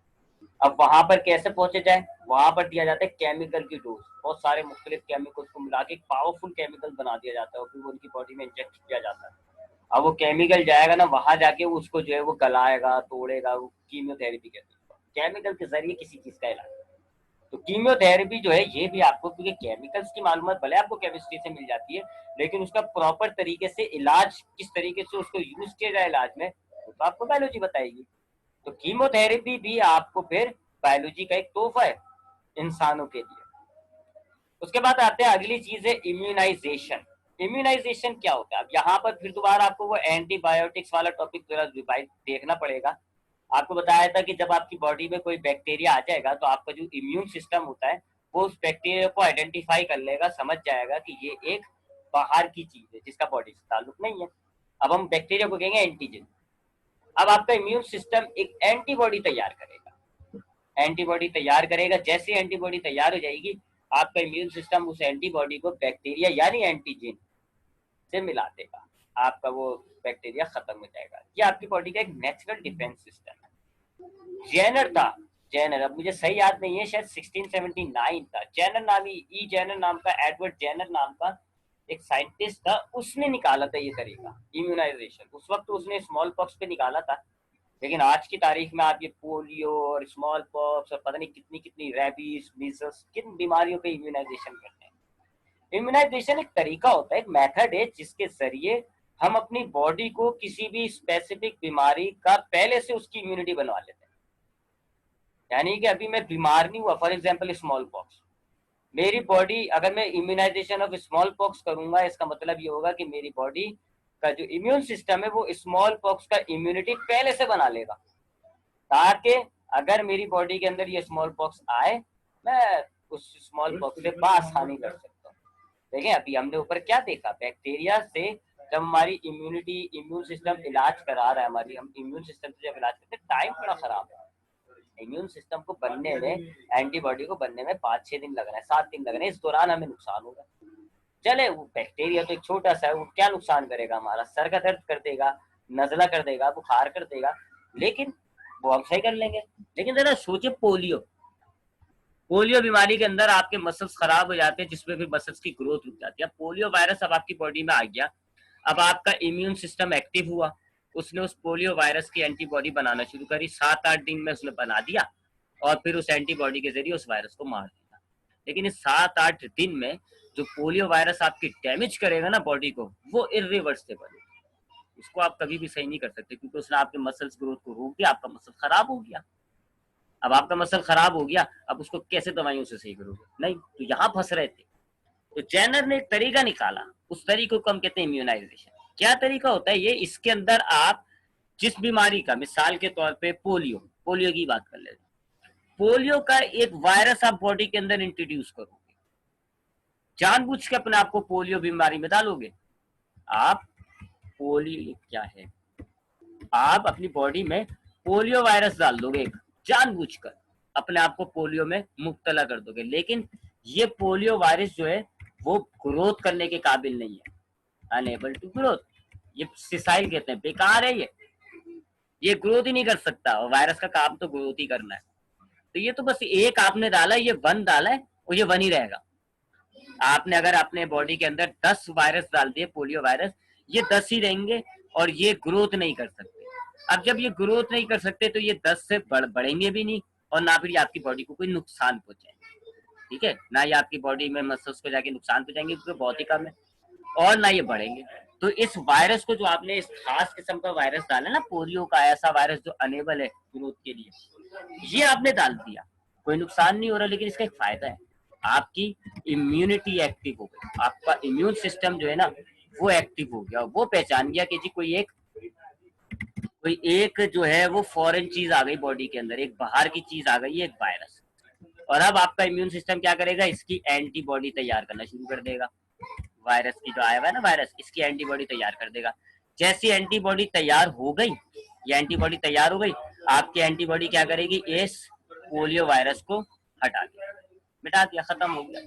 अब वहां पर कैसे पहुंचे जाए, वहां पर दिया जाता है केमिकल की डोज। बहुत सारे मुख्तलिफ केमिकल्स को मिला के एक पावरफुल केमिकल बना दिया जाता है और फिर वो उनकी बॉडी में इंजेक्ट किया जाता है। अब वो केमिकल जाएगा ना, वहां जाके उसको जो है वो गलाएगा, तोड़ेगा, वो कीमोथेरेपी कहते हैं। केमिकल के जरिए किसी चीज का इलाज। तो कीमोथेरेपी जो है ये भी आपको, क्योंकि केमिकल्स की मालूमात भले आपको केमिस्ट्री से मिल जाती है, लेकिन उसका प्रॉपर तरीके से इलाज, किस तरीके से उसको यूज किया जाए इलाज में, तो आपको बायोलॉजी बताएगी। तो कीमोथेरेपी भी आपको फिर बायोलॉजी का एक तोहफा है इंसानों के लिए। उसके बाद आते हैं अगली चीज है इम्यूनाइजेशन। इम्यूनाइजेशन क्या होता है? अब यहाँ पर फिर दोबारा आपको वो एंटीबायोटिक्स वाला टॉपिक जरा देखना पड़ेगा। आपको बताया था कि जब आपकी बॉडी में कोई बैक्टीरिया आ जाएगा तो आपका जो इम्यून सिस्टम होता है वो उस बैक्टीरिया को आइडेंटिफाई कर लेगा, समझ जाएगा कि ये एक बाहर की चीज है जिसका बॉडी से ताल्लुक नहीं है। अब हम बैक्टीरिया को कहेंगे एंटीजन। अब आपका इम्यून सिस्टम एक एंटीबॉडी तैयार करेगा, एंटीबॉडी तैयार करेगा। जैसे एंटीबॉडी तैयार हो जाएगी, आपका इम्यून सिस्टम उस एंटीबॉडी को बैक्टीरिया यानी एंटीजन से मिला देगा, आपका वो बैक्टीरिया खत्म हो जाएगा। ये आपकी बॉडी का एक नेचुरल डिफेंस सिस्टम है। जेनर था जेनर, अब मुझे सही याद नहीं है, शायद 1679 था। जेनर नामी, ई जेनर नाम का, एडवर्ड जेनर नाम का एक साइंटिस्ट था, उसने निकाला था ये तरीका इम्यूनाइजेशन। उस वक्त उसने स्मॉल पॉक्स पे निकाला था, लेकिन आज की तारीख में आप ये पोलियो और स्मॉल पॉक्स और पता नहीं कितनी कितनी रेबीज, मीजल्स, किन बीमारियों पे इम्यूनाइजेशन करते हैं। इम्यूनाइजेशन एक तरीका होता है, एक मेथड है जिसके जरिए हम अपनी बॉडी को किसी भी स्पेसिफिक बीमारी का पहले से उसकी इम्यूनिटी बनवा लेते हैं। यानी कि अभी मैं बीमार नहीं हुआ, फॉर एग्जाम्पल स्मॉल पॉक्स, मेरी बॉडी, अगर मैं इम्यूनाइजेशन ऑफ स्मॉल पॉक्स करूंगा, इसका मतलब ये होगा कि मेरी बॉडी का जो इम्यून सिस्टम है वो स्मॉल पॉक्स का इम्यूनिटी पहले से बना लेगा, ताकि अगर मेरी बॉडी के अंदर ये स्मॉल पॉक्स आए, मैं उस स्मॉल पॉक्स से बासानी कर सकता हूँ। देखिए अभी हमने ऊपर क्या देखा, बैक्टीरिया से जब हमारी इम्यूनिटी, इम्यून सिस्टम इलाज करा रहा है, हमारी हम इम्यून सिस्टम से जब इलाज करते हैं, टाइम बड़ा खराब है। इम्यून सिस्टम को बनने में, एंटीबॉडी को बनने में 5-6 दिन लग रहा है, 7 दिन लग रहे हैं, इस दौरान हमें नुकसान होगा। चले वो बैक्टीरिया तो एक छोटा सा है, वो क्या नुकसान करेगा, हमारा सर का दर्द कर देगा, नजला कर देगा, बुखार कर देगा, लेकिन वो हम सही कर लेंगे। लेकिन जरा सोचे, पोलियो, पोलियो बीमारी के अंदर आपके मसल्स खराब हो जाते हैं, जिसमें फिर मसल्स की ग्रोथ रुक जाती है। पोलियो वायरस अब आपकी बॉडी में आ गया, अब आपका इम्यून सिस्टम एक्टिव हुआ, उसने उस पोलियो वायरस की एंटीबॉडी बनाना शुरू करी, 7-8 दिन में उसने बना दिया, और फिर उस एंटीबॉडी के जरिए उस वायरस को मार दिया। लेकिन इस 7-8 दिन में जो पोलियो वायरस आपकी डैमेज करेगा ना बॉडी को, वो इरिवर्सिबल है, उसको आप कभी भी सही नहीं कर सकते, क्योंकि उसने आपके मसल्स ग्रोथ को रोक दिया, आपका मसल खराब हो गया। अब आपका मसल खराब हो गया, अब उसको कैसे दवाइयों से सही करोगे? नहीं, तो यहाँ फंस रहे थे। तो जेनर ने एक तरीका निकाला, उस तरीके को हम कहते हैं इम्यूनाइजेशन। क्या तरीका होता है ये? इसके अंदर आप जिस बीमारी का, मिसाल के तौर पे पोलियो, पोलियो की बात कर लेते, पोलियो का एक वायरस आप बॉडी के अंदर इंट्रोड्यूस करोगे, जानबूझ के अपने आप को पोलियो बीमारी में डालोगे। आप पोलियो क्या है, आप अपनी बॉडी में पोलियो वायरस डाल दोगे, एक जानबूझकर अपने आप को पोलियो में मुब्तला कर दोगे। लेकिन ये पोलियो वायरस जो है वो ग्रोथ करने के काबिल नहीं है, अनेबल टू ग्रोथ, ये सिसाइल कहते हैं, बेकार है ये ग्रोथ ही नहीं कर सकता, और वायरस का काम तो ग्रोथ ही करना है। तो ये तो बस एक आपने डाला, ये वन डाला है और ये वन ही रहेगा। आपने अगर अपने बॉडी के अंदर 10 वायरस डाल दिए, पोलियो वायरस, ये 10 ही रहेंगे और ये ग्रोथ नहीं कर सकते। अब जब ये ग्रोथ नहीं कर सकते तो ये 10 से बढ़ेंगे भी नहीं, और ना फिर ये आपकी बॉडी को कोई नुकसान पहुंचाएंगे, ठीक है ना, ये आपकी बॉडी में मसल्स को जाके नुकसान पहुंचाएंगे क्योंकि बहुत ही कम है, और ना ये बढ़ेंगे। तो इस वायरस को, जो आपने इस खास किस्म का वायरस डाला ना, पोलियो का ऐसा वायरस जो अनेबल है ग्रोथ के लिए, ये आपने डाल दिया, कोई नुकसान नहीं हो रहा, लेकिन इसका एक फायदा है, आपकी इम्यूनिटी एक्टिव हो गई, आपका इम्यून सिस्टम जो है ना वो एक्टिव हो गया, वो पहचान गया कि जी कोई एक जो है वो फॉरेन चीज आ गई बॉडी के अंदर, एक बाहर की चीज आ गई, एक वायरस। और अब आपका इम्यून सिस्टम क्या करेगा, इसकी एंटीबॉडी तैयार करना शुरू कर देगा, वायरस की जो आया हुआ है ना वायरस, इसकी एंटीबॉडी तैयार कर देगा। जैसी एंटीबॉडी तैयार हो गई, ये एंटीबॉडी तैयार हो गई, आपकी एंटीबॉडी क्या करेगी, इस पोलियो वायरस को हटा दिया, मिटा दिया, खत्म हो गया।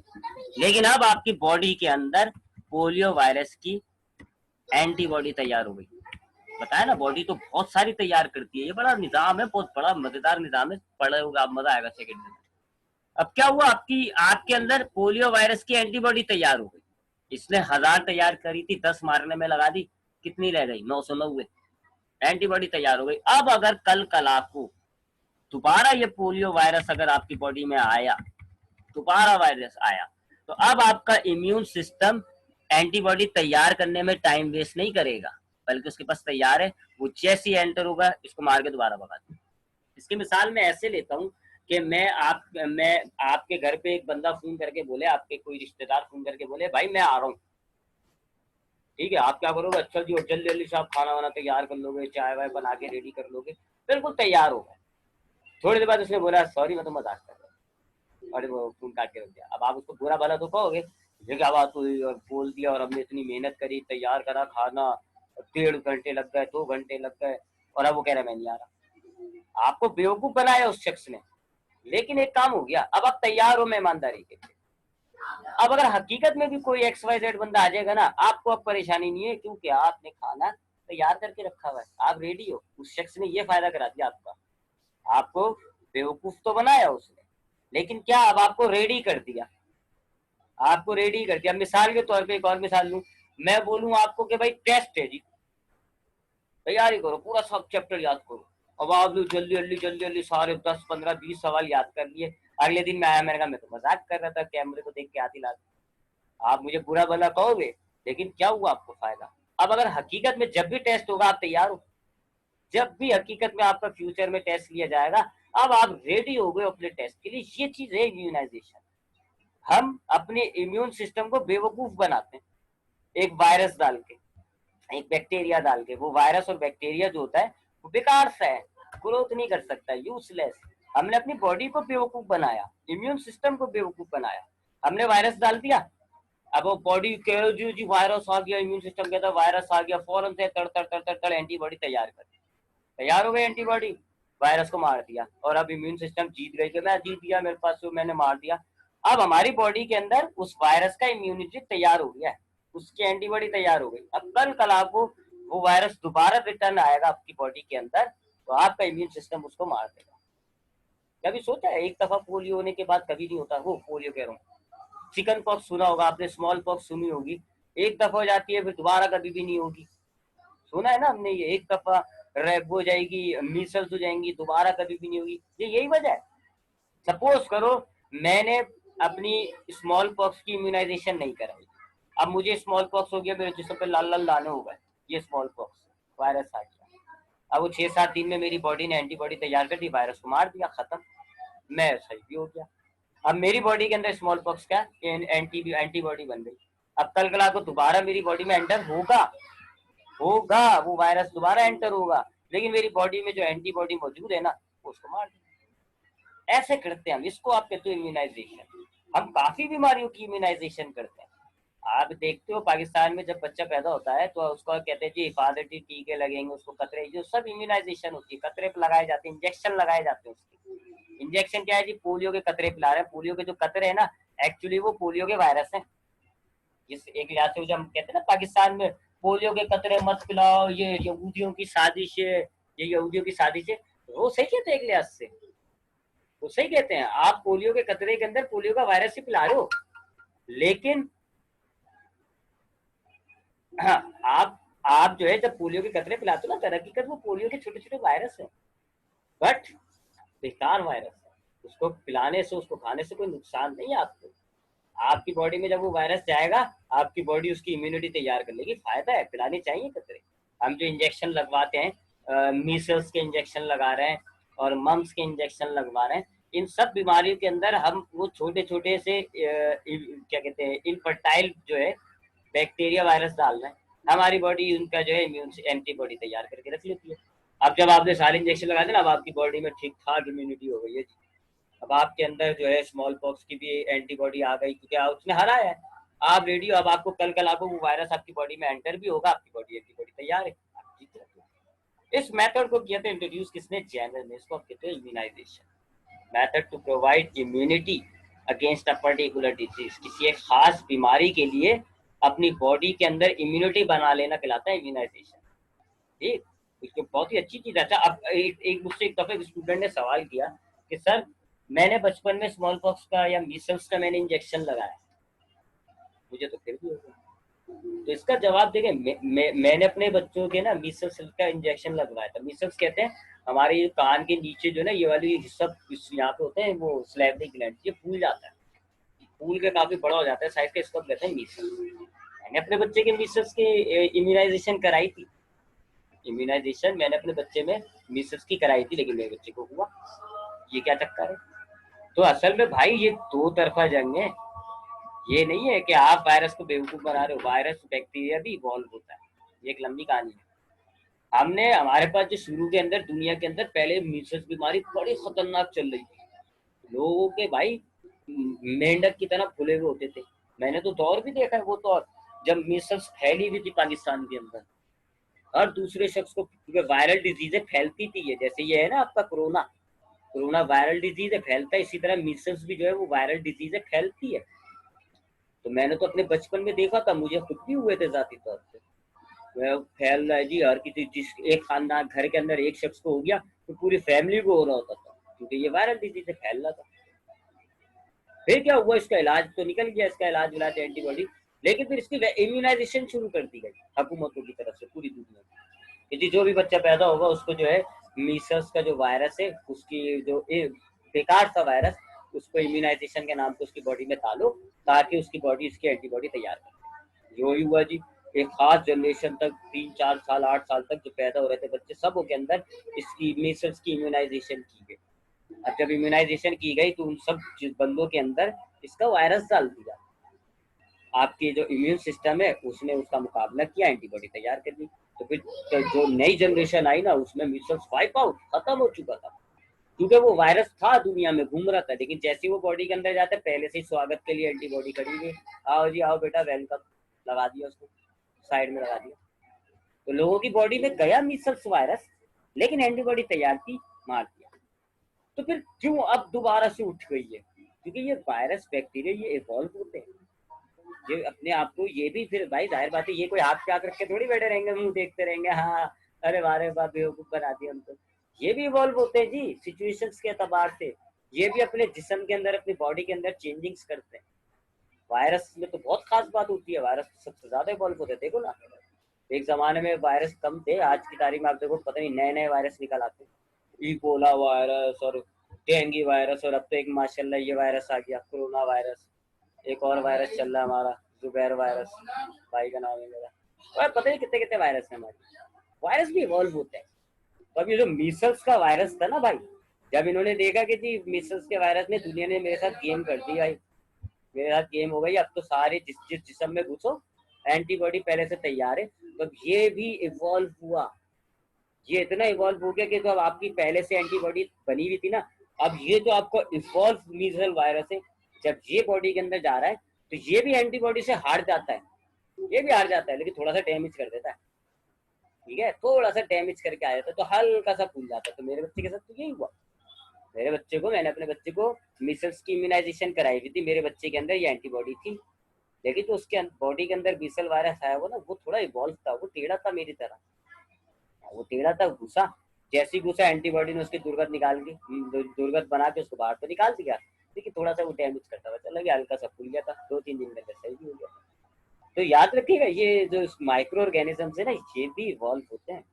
लेकिन अब आपकी बॉडी के अंदर पोलियो वायरस की एंटीबॉडी तैयार हो गई। बताया ना, बॉडी तो बहुत सारी तैयार करती है, ये बड़ा निजाम है, बहुत बड़ा मजेदार निजाम है, पढ़े होगा आप, मजा आएगा सेकंड में। अब क्या हुआ, आपके अंदर पोलियो वायरस की एंटीबॉडी तैयार हो गई, इसने 1000 तैयार करी थी, 10 मारने में लगा दी, कितनी रह गई, 990 एंटीबॉडी तैयार हो गई। अब अगर कल आपको दोबारा ये पोलियो वायरस अगर आपकी बॉडी में आया, दोबारा वायरस आया, तो अब आपका इम्यून सिस्टम एंटीबॉडी तैयार करने में टाइम वेस्ट नहीं करेगा, बल्कि उसके पास तैयार है, वो जैसे ही एंटर होगा इसको मार के दोबारा भगा देगा। इसकी मिसाल मैं ऐसे लेता हूँ कि मैं आपके घर पे एक बंदा फोन करके बोले, आपके कोई रिश्तेदार फोन करके बोले, भाई मैं आ रहा हूँ, ठीक है, आप क्या करोगे, अच्छा जी जल्दी जल्दी से आप खाना वाना तैयार कर लोगे, चाय वाय बना के रेडी कर लोगे, बिल्कुल तैयार हो गए। थोड़ी देर बाद उसने बोला, सॉरी मैं तो मजाक कर रहा हूँ, और वो फोन काट के रख दिया। अब आप उसको बुरा भला तो कहोगे, ये क्या बात हुई, और बोल दिया, और हमने इतनी मेहनत करी, तैयार करा खाना, 1.5 घंटे लग गए, 2 घंटे लग गए, और अब वो कह रहा मैं नहीं आ रहा। आपको बेवकूफ बनाया उस शख्स ने, लेकिन एक काम हो गया, अब आप तैयार हो मेहमानदारी के लिए। अब अगर हकीकत में भी कोई XYZ बंदा आ जाएगा ना, आपको अब परेशानी नहीं है, क्योंकि आपने खाना तैयार करके रखा हुआ है, आप रेडी हो। उस शख्स ने ये फायदा करा दिया आपका, आपको बेवकूफ तो बनाया उसने, लेकिन क्या अब आपको रेडी कर दिया, आपको रेडी कर दिया। मिसाल के तौर पे एक और मिसाल लूं, मैं बोलूं आपको कि भाई टेस्ट है जी, तैयारी करो, पूरा सब चैप्टर याद करो। अब आप लोग जल्दी जल्दी जल्दी जल्दी सारे 10 15 20 सवाल याद कर लिए। अगले दिन मैं आया, मैंने कहा मैं तो मजाक कर रहा था, कैमरे को देख के याद दिला। आप मुझे बुरा भला कहोगे, लेकिन क्या हुआ आपको फायदा? अब अगर हकीकत में जब भी टेस्ट होगा आप तैयार हो, जब भी हकीकत में आपका फ्यूचर में टेस्ट लिया जाएगा, अब आप रेडी हो गए अपने टेस्ट के लिए। ये चीज है इम्यूनाइजेशन। हम अपने इम्यून सिस्टम को बेवकूफ बनाते हैं एक वायरस डाल के, एक बैक्टीरिया डाल के। वो वायरस और बैक्टीरिया जो होता है वो बेकार सा है, ग्रोथ नहीं कर सकता, यूजलेस। हमने अपनी बॉडी को बेवकूफ बनाया, इम्यून सिस्टम को बेवकूफ बनाया। हमने वायरस डाल दिया, अब वो बॉडी कह जी जी वायरस आ गया, इम्यून सिस्टम कहता है वायरस आ गया, फौरन से तड़ तड़ तड़ तड़ तड़ एंटीबॉडी तैयार कर, तैयार हो गई एंटीबॉडी, वायरस को मार दिया। और अब इम्यून सिस्टम जीत गई कि मैं जीत गया, मेरे पास तो मैंने मार दिया। अब हमारी बॉडी के अंदर उस वायरस का इम्यूनिटी तैयार हो गया है, उसकी एंटीबॉडी तैयार हो गई। अब कल आपको वो वायरस दोबारा रिटर्न आएगा आपकी बॉडी के अंदर, तो आपका इम्यून सिस्टम उसको मार देगा। कभी सोचा है, एक दफा पोलियो होने के बाद कभी नहीं होता, वो पोलियो कह रहा हूँ, चिकन पॉक्स सुना होगा आपने, स्मॉल पॉक्स सुनी होगी, एक दफा हो जाती है फिर दोबारा कभी भी नहीं होगी। सुना है ना हमने, ये एक दफा रैब हो जाएगी, मीसल्स हो जाएंगी, दोबारा कभी भी नहीं होगी। ये यही वजह है। सपोज करो मैंने अपनी स्मॉल पॉक्स की इम्यूनाइजेशन नहीं कराई, अब मुझे स्मॉल पॉक्स हो गया, मेरे जिस्म पे लाल लाल दाने हो गए, ये स्मॉल पॉक्स वायरस आ गया। अब वो 6 7 दिन में मेरी बॉडी ने एंटीबॉडी तैयार कर दी, वायरस को मार दिया, खत्म, मैं सही भी हो गया। अब मेरी बॉडी के अंदर स्मॉल पॉक्स का एंटीबॉडी बन गई। अब कल को दोबारा मेरी बॉडी में एंटर होगा, वो वायरस दोबारा एंटर होगा, लेकिन मेरी बॉडी में जो एंटीबॉडी मौजूद है ना, उसको मार देगा। ऐसे करते हैं हम, इसको आप कहते हो इम्यूनाइजेशन। हम काफी बीमारियों की इम्यूनाइजेशन करते हैं। आप देखते हो पाकिस्तान में जब बच्चा पैदा होता है तो उसको कहते हैं जी हिफाजती टीके लगेंगे, उसको कतरे, जो सब इम्यूनाइजेशन होती है, कतरे लगाए जाते हैं, इंजेक्शन लगाए जाते हैं। उसके इंजेक्शन क्या है जी, पोलियो के कतरे पिला रहे हैं। पोलियो के जो कतरे हैं ना, एक्चुअली वो पोलियो के वायरस हैं। जिस एक लिहाज से जो हम कहते हैं ना पाकिस्तान में पोलियो के कतरे मत पिलाओ, ये यहूदियों की साजिश है, ये यहूदियों की साजिश है, वो सही कहते हैं एक लिहाज से, वो सही कहते हैं। आप पोलियो के कतरे के अंदर पोलियो का वायरस ही पिला रहे हो, लेकिन हाँ, आप जो है जब पोलियो के कतरे पिलाते हो ना, तर हकीकत वो पोलियो के छोटे छोटे वायरस है, बट बेकार वायरस है। उसको पिलाने से, उसको खाने से कोई नुकसान नहीं है आपको। आपकी बॉडी में जब वो वायरस जाएगा, आपकी बॉडी उसकी इम्यूनिटी तैयार कर लेगी। फायदा है, पिलाने चाहिए कतरे। हम जो इंजेक्शन लगवाते हैं, मीसल्स के इंजेक्शन लगा रहे हैं और मम्स के इंजेक्शन लगवा रहे हैं, इन सब बीमारियों के अंदर हम वो छोटे छोटे से क्या कहते हैं, इनफर्टाइल जो है बैक्टीरिया वायरस डाल रहे हैं। हमारी बॉडी उनका जो है इम्यून एंटीबॉडी तैयार करके रख लेती है। अब जब आपने सारे इंजेक्शन लगा दिए ना, अब आपकी बॉडी में ठीक ठाक इम्यूनिटी हो गई है। अब आपके अंदर जो है स्मॉल पॉक्स की भी एंटीबॉडी आ गई, क्योंकि उसने हराया है। आप रेडी हो, अब आपको कल आपको वो वायरस आपकी बॉडी में एंटर भी होगा, आपकी बॉडी एंटीबॉडी तैयार है, आप जीत जाते हो। इस मेथड को किया था इंट्रोड्यूस किसने, जेनर ने। इसको आप कहते हैं immunization method, to provide immunity against a particular disease. किसी एक खास बीमारी के लिए अपनी बॉडी के अंदर इम्यूनिटी बना लेना कहलाता है इम्यूनाइजेशन। ठीक, इसको बहुत ही अच्छी चीज है। अच्छा, अब एक मुझसे एक दफे स्टूडेंट ने सवाल किया कि सर मैंने बचपन में स्मॉल पॉक्स का या मीसल्स का मैंने इंजेक्शन लगाया, मुझे तो फिर भी हो गया। तो इसका जवाब देखें, मैंने अपने बच्चों के ना मीसल्स का इंजेक्शन लगवाया था। मीसल्स कहते हैं हमारे कान के नीचे जो ना ये वाली हिस्सा यहाँ पे होते हैं, वो स्लैवरी ग्लैंड, ये फूल जाता है, फूल के काफी बड़ा हो जाता है साइज का, इसको कहते हैं मीसल्स। मैंने अपने बच्चे के मीसल्स की इम्यूनाइजेशन कराई थी। इम्यूनाइजेशन मैंने अपने बच्चे में मीसल्स की कराई थी, लेकिन मेरे बच्चे को हुआ। ये क्या चक्कर है? तो असल में भाई ये दो तरफा जंग है। ये नहीं है कि आप वायरस को बेवकूफ बना रहे हो, वायरस बैक्टीरिया भी इवॉल्व होता है, ये एक लंबी कहानी है। हमने हमारे पास जो शुरू के अंदर दुनिया के अंदर पहले मीसल्स बीमारी बड़ी खतरनाक चल रही थी, लोगों के भाई मेंढक की तरह फुले हुए होते थे। मैंने तो दौर भी देखा है, वो दौर जब मीसल्स फैली हुई थी पाकिस्तान के अंदर, हर दूसरे शख्स को, क्योंकि वायरल डिजीजें फैलती थी, ये जैसे ये है ना आपका कोरोना, कोरोना वायरल डिजीज है, फैलता है, इसी तरह मीसल्स भी जो है वो वायरल डिजीज है, फैलती है। तो मैंने तो अपने बचपन में देखा था, मुझे खुद भी हुए थे जाती तौर पे। फैल रहा है जी हर किसी, जिस एक खानदान घर के अंदर एक शख्स को हो गया तो पूरी फैमिली को हो रहा होता था, क्योंकि ये वायरल डिजीज से फैल रहा था। फिर क्या हुआ, इसका इलाज तो निकल गया, इसका इलाज मिला एंटीबॉडी, लेकिन फिर इसकी इम्यूनाइजेशन शुरू कर दी गई हुकूमतों की तरफ से पूरी दुनिया में। यदि जो भी बच्चा पैदा होगा उसको जो है मीसल्स का जो वायरस है, उसकी जो बेकार सा वायरस, उसको इम्यूनाइजेशन के नाम पे उसकी बॉडी में डालो ताकि उसकी बॉडी इसकी एंटीबॉडी तैयार करे। जो ही हुआ जी, एक खास जनरेशन तक 3-4 साल 8 साल तक जो पैदा हो रहे थे बच्चे, सबों के अंदर इसकी मीसल्स की इम्यूनाइजेशन की गई। अब जब इम्यूनाइजेशन की गई तो उन सब बंदों के अंदर इसका वायरस डाल दिया। आपकी जो इम्यून सिस्टम है उसने उसका मुकाबला किया, एंटीबॉडी तैयार कर दी। तो फिर जो नई जनरेशन आई ना, उसमें मीसल्स वाइप आउट, खत्म हो चुका था, क्योंकि वो वायरस था दुनिया में घूम रहा था। लेकिन जैसे ही वो बॉडी के अंदर जाता है, पहले से ही स्वागत के लिए एंटीबॉडी खड़ी हुई, आओ जी आओ बेटा वेलकम, लगा दिया उसको, साइड में लगा दिया। तो लोगों की बॉडी में गया मीसल्स वायरस, लेकिन एंटीबॉडी तैयार थी, मार दिया। तो फिर क्यों अब दोबारा से उठ गई है? क्योंकि ये वायरस बैक्टीरिया ये इवॉल्व होते हैं, ये अपने आप को, ये भी फिर भाई जाहिर बात है, ये कोई हाथ पे हाथ रख के थोड़ी बैठे रहेंगे, मुंह देखते रहेंगे, हाँ अरे वारे बात बेवकूफ बना दिया हमको। ये भी इवॉल्व होते हैं जी सिचुएशंस के एतबार से, ये भी अपने जिस्म के अंदर, अपनी बॉडी के अंदर चेंजिंग्स करते हैं। वायरस में तो बहुत खास बात होती है, वायरस सबसे ज्यादा इवॉल्व होते हैं। देखो ना, एक जमाने में वायरस कम थे, आज की तारीख में आप देखो पता नहीं नए नए वायरस निकल आते हैं, इबोला वायरस और डेंगू वायरस, और अब तो एक माशाल्लाह ये वायरस आ गया कोरोना वायरस, एक और वायरस चल रहा है हमारा जुबैर वायरस, भाई का नाम है मेरा, और पता नहीं कितने कितने वायरस है हमारे। वायरस भी इवॉल्व होते हैं। तो अभी जो मीसल्स का वायरस था ना भाई, जब इन्होंने देखा कि जी मीसल्स के वायरस ने दुनिया ने मेरे साथ गेम कर दी भाई, मेरे साथ गेम हो गई, अब तो सारे जिस जिसम में घुसो एंटीबॉडी पहले से तैयार है। तो ये भी इवॉल्व हुआ, ये इतना इवॉल्व हो गया कि तो अब आपकी पहले से एंटीबॉडी बनी हुई थी ना, अब ये जो आपको इवॉल्व मीजल वायरस है, जब ये बॉडी के अंदर जा रहा है तो ये भी एंटीबॉडी से हार जाता है, ये भी हार जाता है, लेकिन थोड़ा सा डैमेज कर देता है। ठीक है, थोड़ा सा डैमेज करके आ जाता है, तो हल्का सा फूल जाता है। तो मेरे बच्चे के साथ तो यही हुआ। मेरे बच्चे को, मैंने अपने बच्चे को मीसल्स की इम्यूनाइजेशन कराई हुई थी, मेरे बच्चे के अंदर ये एंटीबॉडी थी, लेकिन जो उसके बॉडी के अंदर मीसल वायरस आया हुआ ना, वो थोड़ा इवॉल्व था, वो टेढ़ा था मेरी तरह, वो टेढ़ा था, घुसा, जैसी घुसा एंटीबॉडी ने उसकी दुर्गत निकाल दी, दुर्गत बना के उसको बाहर तो निकाल दिया, लेकिन थोड़ा सा वो डैमेज करता हुआ चला गया, हल्का सा फूल गया था, 2-3 दिन में सही भी हो गया। तो याद रखिएगा, ये जो माइक्रो ऑर्गेनिज्म है ना, ये भी इवॉल्व होते हैं,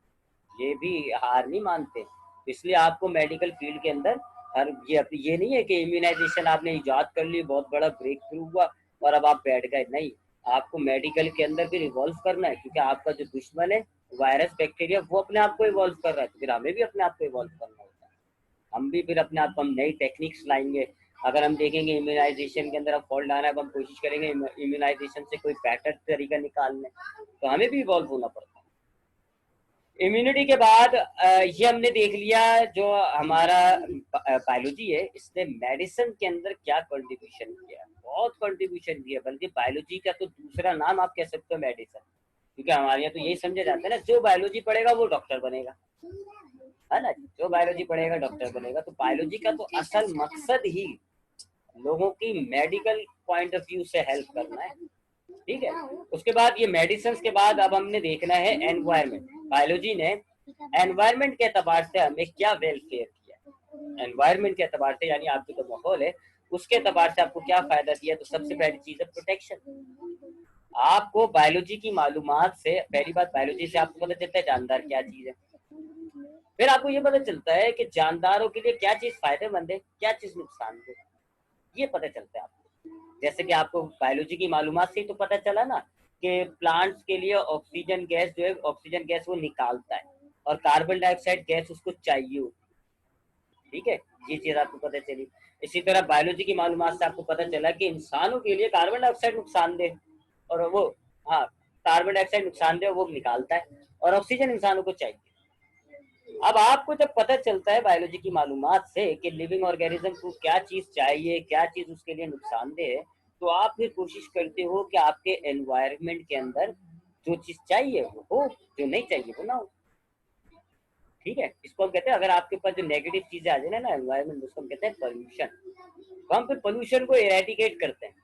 ये भी हार नहीं मानते। इसलिए आपको मेडिकल फील्ड के अंदर हर ये नहीं है कि इम्यूनाइजेशन आपने इजाद कर ली, बहुत बड़ा ब्रेक थ्रू हुआ और अब आप बैठ गए, नहीं, आपको मेडिकल के अंदर फिर इवॉल्व करना है, क्योंकि आपका जो दुश्मन है वायरस बैक्टीरिया, वो अपने आप को इवॉल्व कर रहा है, तो फिर हमें भी अपने आप को इवॉल्व करना होता है। हम भी फिर अपने आप को, हम नई टेक्निक्स लाएंगे। अगर हम देखेंगे इम्यूनाइजेशन के अंदर अब फॉल्ट आना है, अब हम कोशिश करेंगे इम्यूनाइजेशन से कोई बेटर तरीका निकालने, तो हमें भी इवॉल्व होना पड़ता है। इम्यूनिटी के बाद ये हमने देख लिया जो हमारा बायोलॉजी है, इसने मेडिसिन के अंदर क्या कंट्रीब्यूशन किया, बहुत कंट्रीब्यूशन किया, बल्कि बायोलॉजी का तो दूसरा नाम आप कह सकते हो मेडिसिन, क्योंकि हमारे यहाँ तो यही समझा जाता है ना, जो बायोलॉजी पढ़ेगा वो डॉक्टर बनेगा, है ना, जो बायोलॉजी पढ़ेगा डॉक्टर बनेगा। तो बायोलॉजी का तो असल मकसद ही लोगों की मेडिकल पॉइंट ऑफ व्यू से हेल्प करना है। ठीक है, उसके बाद ये मेडिसिन के बाद अब हमने देखना है एनवायरमेंट। बायोलॉजी ने एनवायरमेंट के एतबार से हमें क्या वेलफेयर किया, एनवायरमेंट के एतबार से, यानी आपके जो माहौल है उसके एतबार से आपको क्या फायदा दिया। तो सबसे पहली चीज है प्रोटेक्शन। आपको बायोलॉजी की मालूमात से, पहली बात बायोलॉजी से आपको पता चलता है जानदार क्या चीज है, फिर आपको ये पता चलता है कि जानदारों के लिए क्या चीज फायदेमंद है, क्या चीज नुकसानदेह, ये पता चलता है आपको। जैसे कि आपको बायोलॉजी की मालूमात से ही तो पता चला ना कि प्लांट्स के लिए ऑक्सीजन गैस जो है, ऑक्सीजन गैस वो निकालता है और कार्बन डाइऑक्साइड गैस उसको चाहिए होती है। ठीक है, ये चीज आपको पता चली। इसी तरह बायोलॉजी की मालूमात से आपको पता चला कि इंसानों के लिए कार्बन डाइऑक्साइड नुकसानदेह, और वो, हाँ, कार्बन डाइऑक्साइड नुकसानदेह वो निकालता है और ऑक्सीजन इंसानों को चाहिए। अब आपको जब पता चलता है बायोलॉजी की मालूमात से कि लिविंग ऑर्गेनिज्म को क्या चीज चाहिए, क्या चीज उसके लिए नुकसानदेह है, तो आप फिर कोशिश करते हो कि आपके एनवायरनमेंट के अंदर जो चीज चाहिए वो हो, जो नहीं चाहिए वो ना हो। ठीक है, इसको हम कहते हैं, अगर आपके पास जो नेगेटिव चीजें आ जाए ना एनवायरनमेंट, उसको हम कहते हैं पोल्यूशन। तो हम फिर पोल्यूशन को इरेडिकेट करते हैं।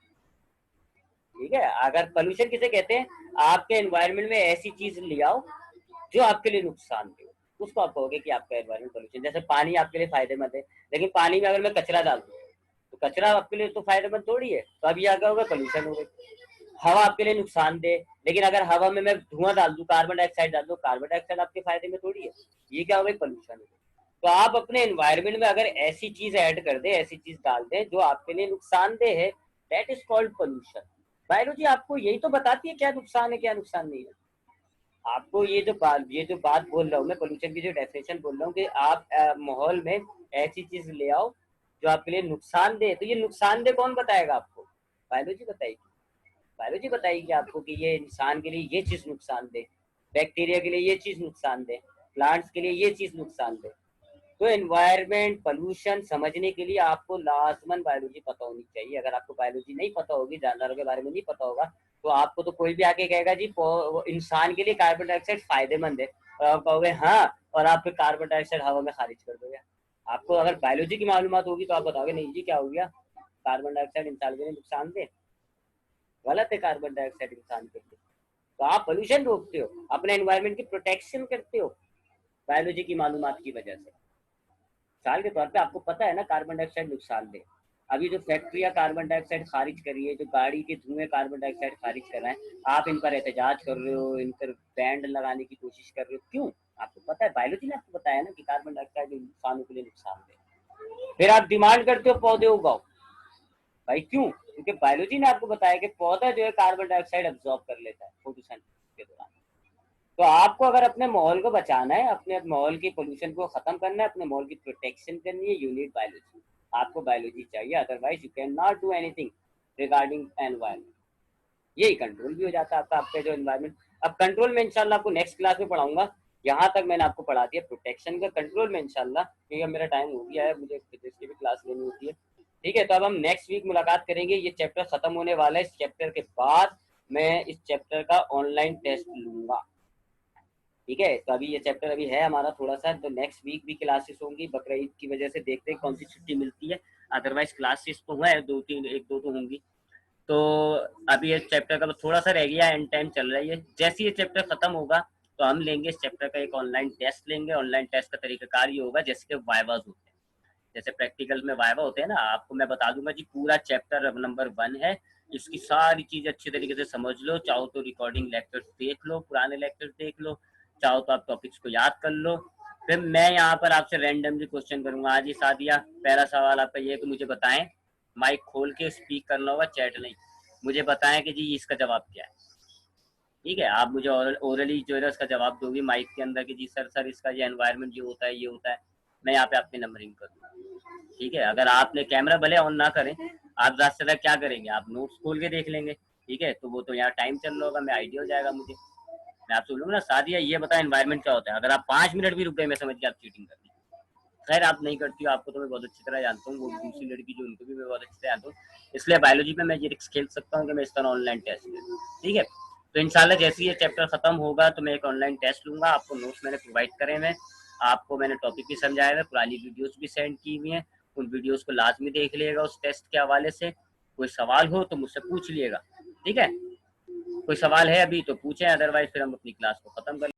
ठीक है, अगर पोल्यूशन किसे कहते हैं, आपके एनवायरनमेंट में ऐसी चीज ले आओ जो आपके लिए नुकसान दे, उसको आप कहोगे कि आपका एनवायरमेंट पोल्यूशन। जैसे पानी आपके लिए फायदेमंद है, लेकिन पानी में अगर मैं कचरा डाल दूँ तो कचरा आपके लिए तो फायदेमंद थोड़ी है, तो अब ये क्या होगा, पोल्यूशन हो गई। हवा आपके लिए नुकसानदेह, लेकिन अगर हवा में मैं धुआं डाल दूं, कार्बन डाइऑक्साइड डाल दूं, कार्बन डाइऑक्साइड आपके फायदे में थोड़ी है, ये क्या हो गई, पोल्यूशन हो गई। तो आप अपने एनवायरमेंट में अगर ऐसी चीज ऐड कर दे, ऐसी चीज डाल दें जो आपके लिए नुकसानदेह है, that is called pollution. Biology आपको यही तो बताती है क्या नुकसान है क्या नुकसान नहीं है। आपको ये जो बात बोल रहा हूँ मैं, पोल्यूशन की जो डेफिनेशन बोल रहा हूँ कि आप माहौल में ऐसी चीज ले आओ जो आपके लिए नुकसानदेह, तो ये नुकसानदेह कौन बताएगा आपको, बायोलॉजी बताएगी। बायोलॉजी बताएगी आपको कि ये इंसान के लिए ये चीज नुकसानदेह, बैक्टीरिया के लिए ये चीज नुकसानदेह, प्लांट्स के लिए ये चीज नुकसानदेह। तो एनवायरमेंट पोल्यूशन समझने के लिए आपको लाजमन बायोलॉजी पता होनी चाहिए। अगर आपको बायोलॉजी नहीं पता होगी, जानवरों के बारे में नहीं पता होगा, तो आपको तो कोई भी आके कहेगा जी इंसान के लिए कार्बन डाइऑक्साइड फायदेमंद है, और आप कहोगे हाँ, और आप फिर कार्बन डाइऑक्साइड हवा में खारिज कर दोगे। आपको अगर बायोलॉजी की मालूमात होगी तो आप बताओगे नहीं जी क्या हो गया, कार्बन डाइऑक्साइड इंसान के लिए नुकसानदेह, गलत है कार्बन डाइऑक्साइड इंसान के लिए। तो आप पोल्यूशन रोकते हो, अपने एनवायरमेंट की प्रोटेक्शन करते हो बायोलॉजी की मालूमात की वजह से। मिसाल के तौर पे आपको पता है ना कार्बन डाइऑक्साइड नुकसानदेह, अभी जो फैक्ट्रियां कार्बन डाइऑक्साइड खारिज कर रही है, जो गाड़ी के धुएं कार्बन डाइऑक्साइड खारिज कर रहे हैं, आप इन पर एहतजाज कर रहे हो, इन पर बैंड लगाने की कोशिश कर रहे हो, क्यों? आपको पता है, बायोलॉजी ने आपको बताया ना कि कार्बन डाइऑक्साइड इंसानों के लिए नुकसानदेह। फिर आप डिमांड करते हो पौधे उगाओ, भाई क्यों? क्योंकि बायोलॉजी ने आपको बताया कि पौधा जो है कार्बन डाइऑक्साइड एब्जॉर्ब कर लेता है फोटोसिंथेसिस के दौरान। तो आपको अगर अपने माहौल को बचाना है, अपने माहौल की पोल्यूशन को खत्म करना है, अपने माहौल की प्रोटेक्शन करनी है, यू नीड बायोलॉजी। आपको बायोलॉजी चाहिए, otherwise you can not do anything regarding environment. यही कंट्रोल भी हो जाता है आपका, आपका जो एनवायरमेंट। अब कंट्रोल में इंशाल्लाह आपको नेक्स्ट क्लास में पढ़ाऊंगा। यहाँ तक मैंने आपको पढ़ा दिया प्रोटेक्शन का, कंट्रोल में इंशाल्लाह, क्योंकि अब मेरा टाइम हो गया है, मुझे फिजिक्स की भी क्लास लेनी होती है। ठीक है, तो अब हम नेक्स्ट वीक मुलाकात करेंगे। ये चैप्टर खत्म होने वाला है, इस चैप्टर के बाद मैं इस चैप्टर का ऑनलाइन टेस्ट लूंगा। ठीक है, तो अभी ये चैप्टर अभी है हमारा थोड़ा सा, तो नेक्स्ट वीक भी क्लासेस होंगी। बकरा ईद की वजह से देखते हैं कौन सी छुट्टी मिलती है, अदरवाइज क्लासेस तो है दो तीन, एक दो तो होंगी। तो अभी ये चैप्टर का थोड़ा सा रह गया, एंड टाइम चल रही है। जैसे ये चैप्टर खत्म होगा तो हम लेंगे इस चैप्टर का एक ऑनलाइन टेस्ट लेंगे। ऑनलाइन टेस्ट का तरीकाकार ये होगा जैसे कि वाइवाज होते हैं, जैसे प्रैक्टिकल में वाइवा होते हैं ना, आपको मैं बता दूंगा जी पूरा चैप्टर अब नंबर 1 है, इसकी सारी चीज अच्छी तरीके से समझ लो। चाहो तो रिकॉर्डिंग लेक्चर्स देख लो, पुराने लेक्चर्स देख लो, चाहो तो आप टॉपिक्स को याद कर लो। फिर मैं यहाँ पर आपसे रैंडमली क्वेश्चन करूंगा। आज ही सादिया, पहला सवाल आपका ये कि मुझे बताएं, माइक खोल के स्पीक करना होगा, चैट नहीं, मुझे बताएं कि जी इसका जवाब क्या है। ठीक है, आप मुझे ओरली जो है उसका जवाब दोगी माइक के अंदर कि जी सर इसका ये एनवायरनमेंट ये होता है, ये होता है। मैं यहाँ पे आपकी नंबरिंग करूँगा। ठीक है, अगर आपने कैमरा भले ऑन ना करें, आप ज़्यादा से ज़्यादा क्या करेंगे, आप नोट्स खोल के देख लेंगे। ठीक है, तो वो तो यहाँ टाइम चल रहा होगा, मैं आइडिया हो जाएगा मुझे। मैं आपसे बोलूँगा ना सादिया ये बताया एनवायरनमेंट क्या होता है, अगर आप 5 मिनट भी रुक गए मैं समझ के आप चीटिंग कर रही। खैर आप नहीं करती हो, आपको तो मैं बहुत अच्छी तरह जानता हूँ, वो दूसरी लड़की जो उनको भी मैं बहुत अच्छी तरह जानता हूँ, इसलिए बायोलॉजी में मैं ये रिस्क खेल सकता हूँ कि मैं इस तरह ऑनलाइन टेस्ट लूँ। ठीक है, तो इंशाल्लाह जैसे ये चैप्टर खत्म होगा तो मैं एक ऑनलाइन टेस्ट लूंगा। आपको नोट्स मैंने प्रोवाइड करे हैं, आपको मैंने टॉपिक भी समझाया है, पुरानी वीडियोस भी सेंड की हुई हैं, उन वीडियोस को लाजमी देख लिएगा उस टेस्ट के हवाले से। कोई सवाल हो तो मुझसे पूछ लिएगा। ठीक है, कोई सवाल है अभी तो पूछें, अदरवाइज फिर हम अपनी क्लास को खत्म कर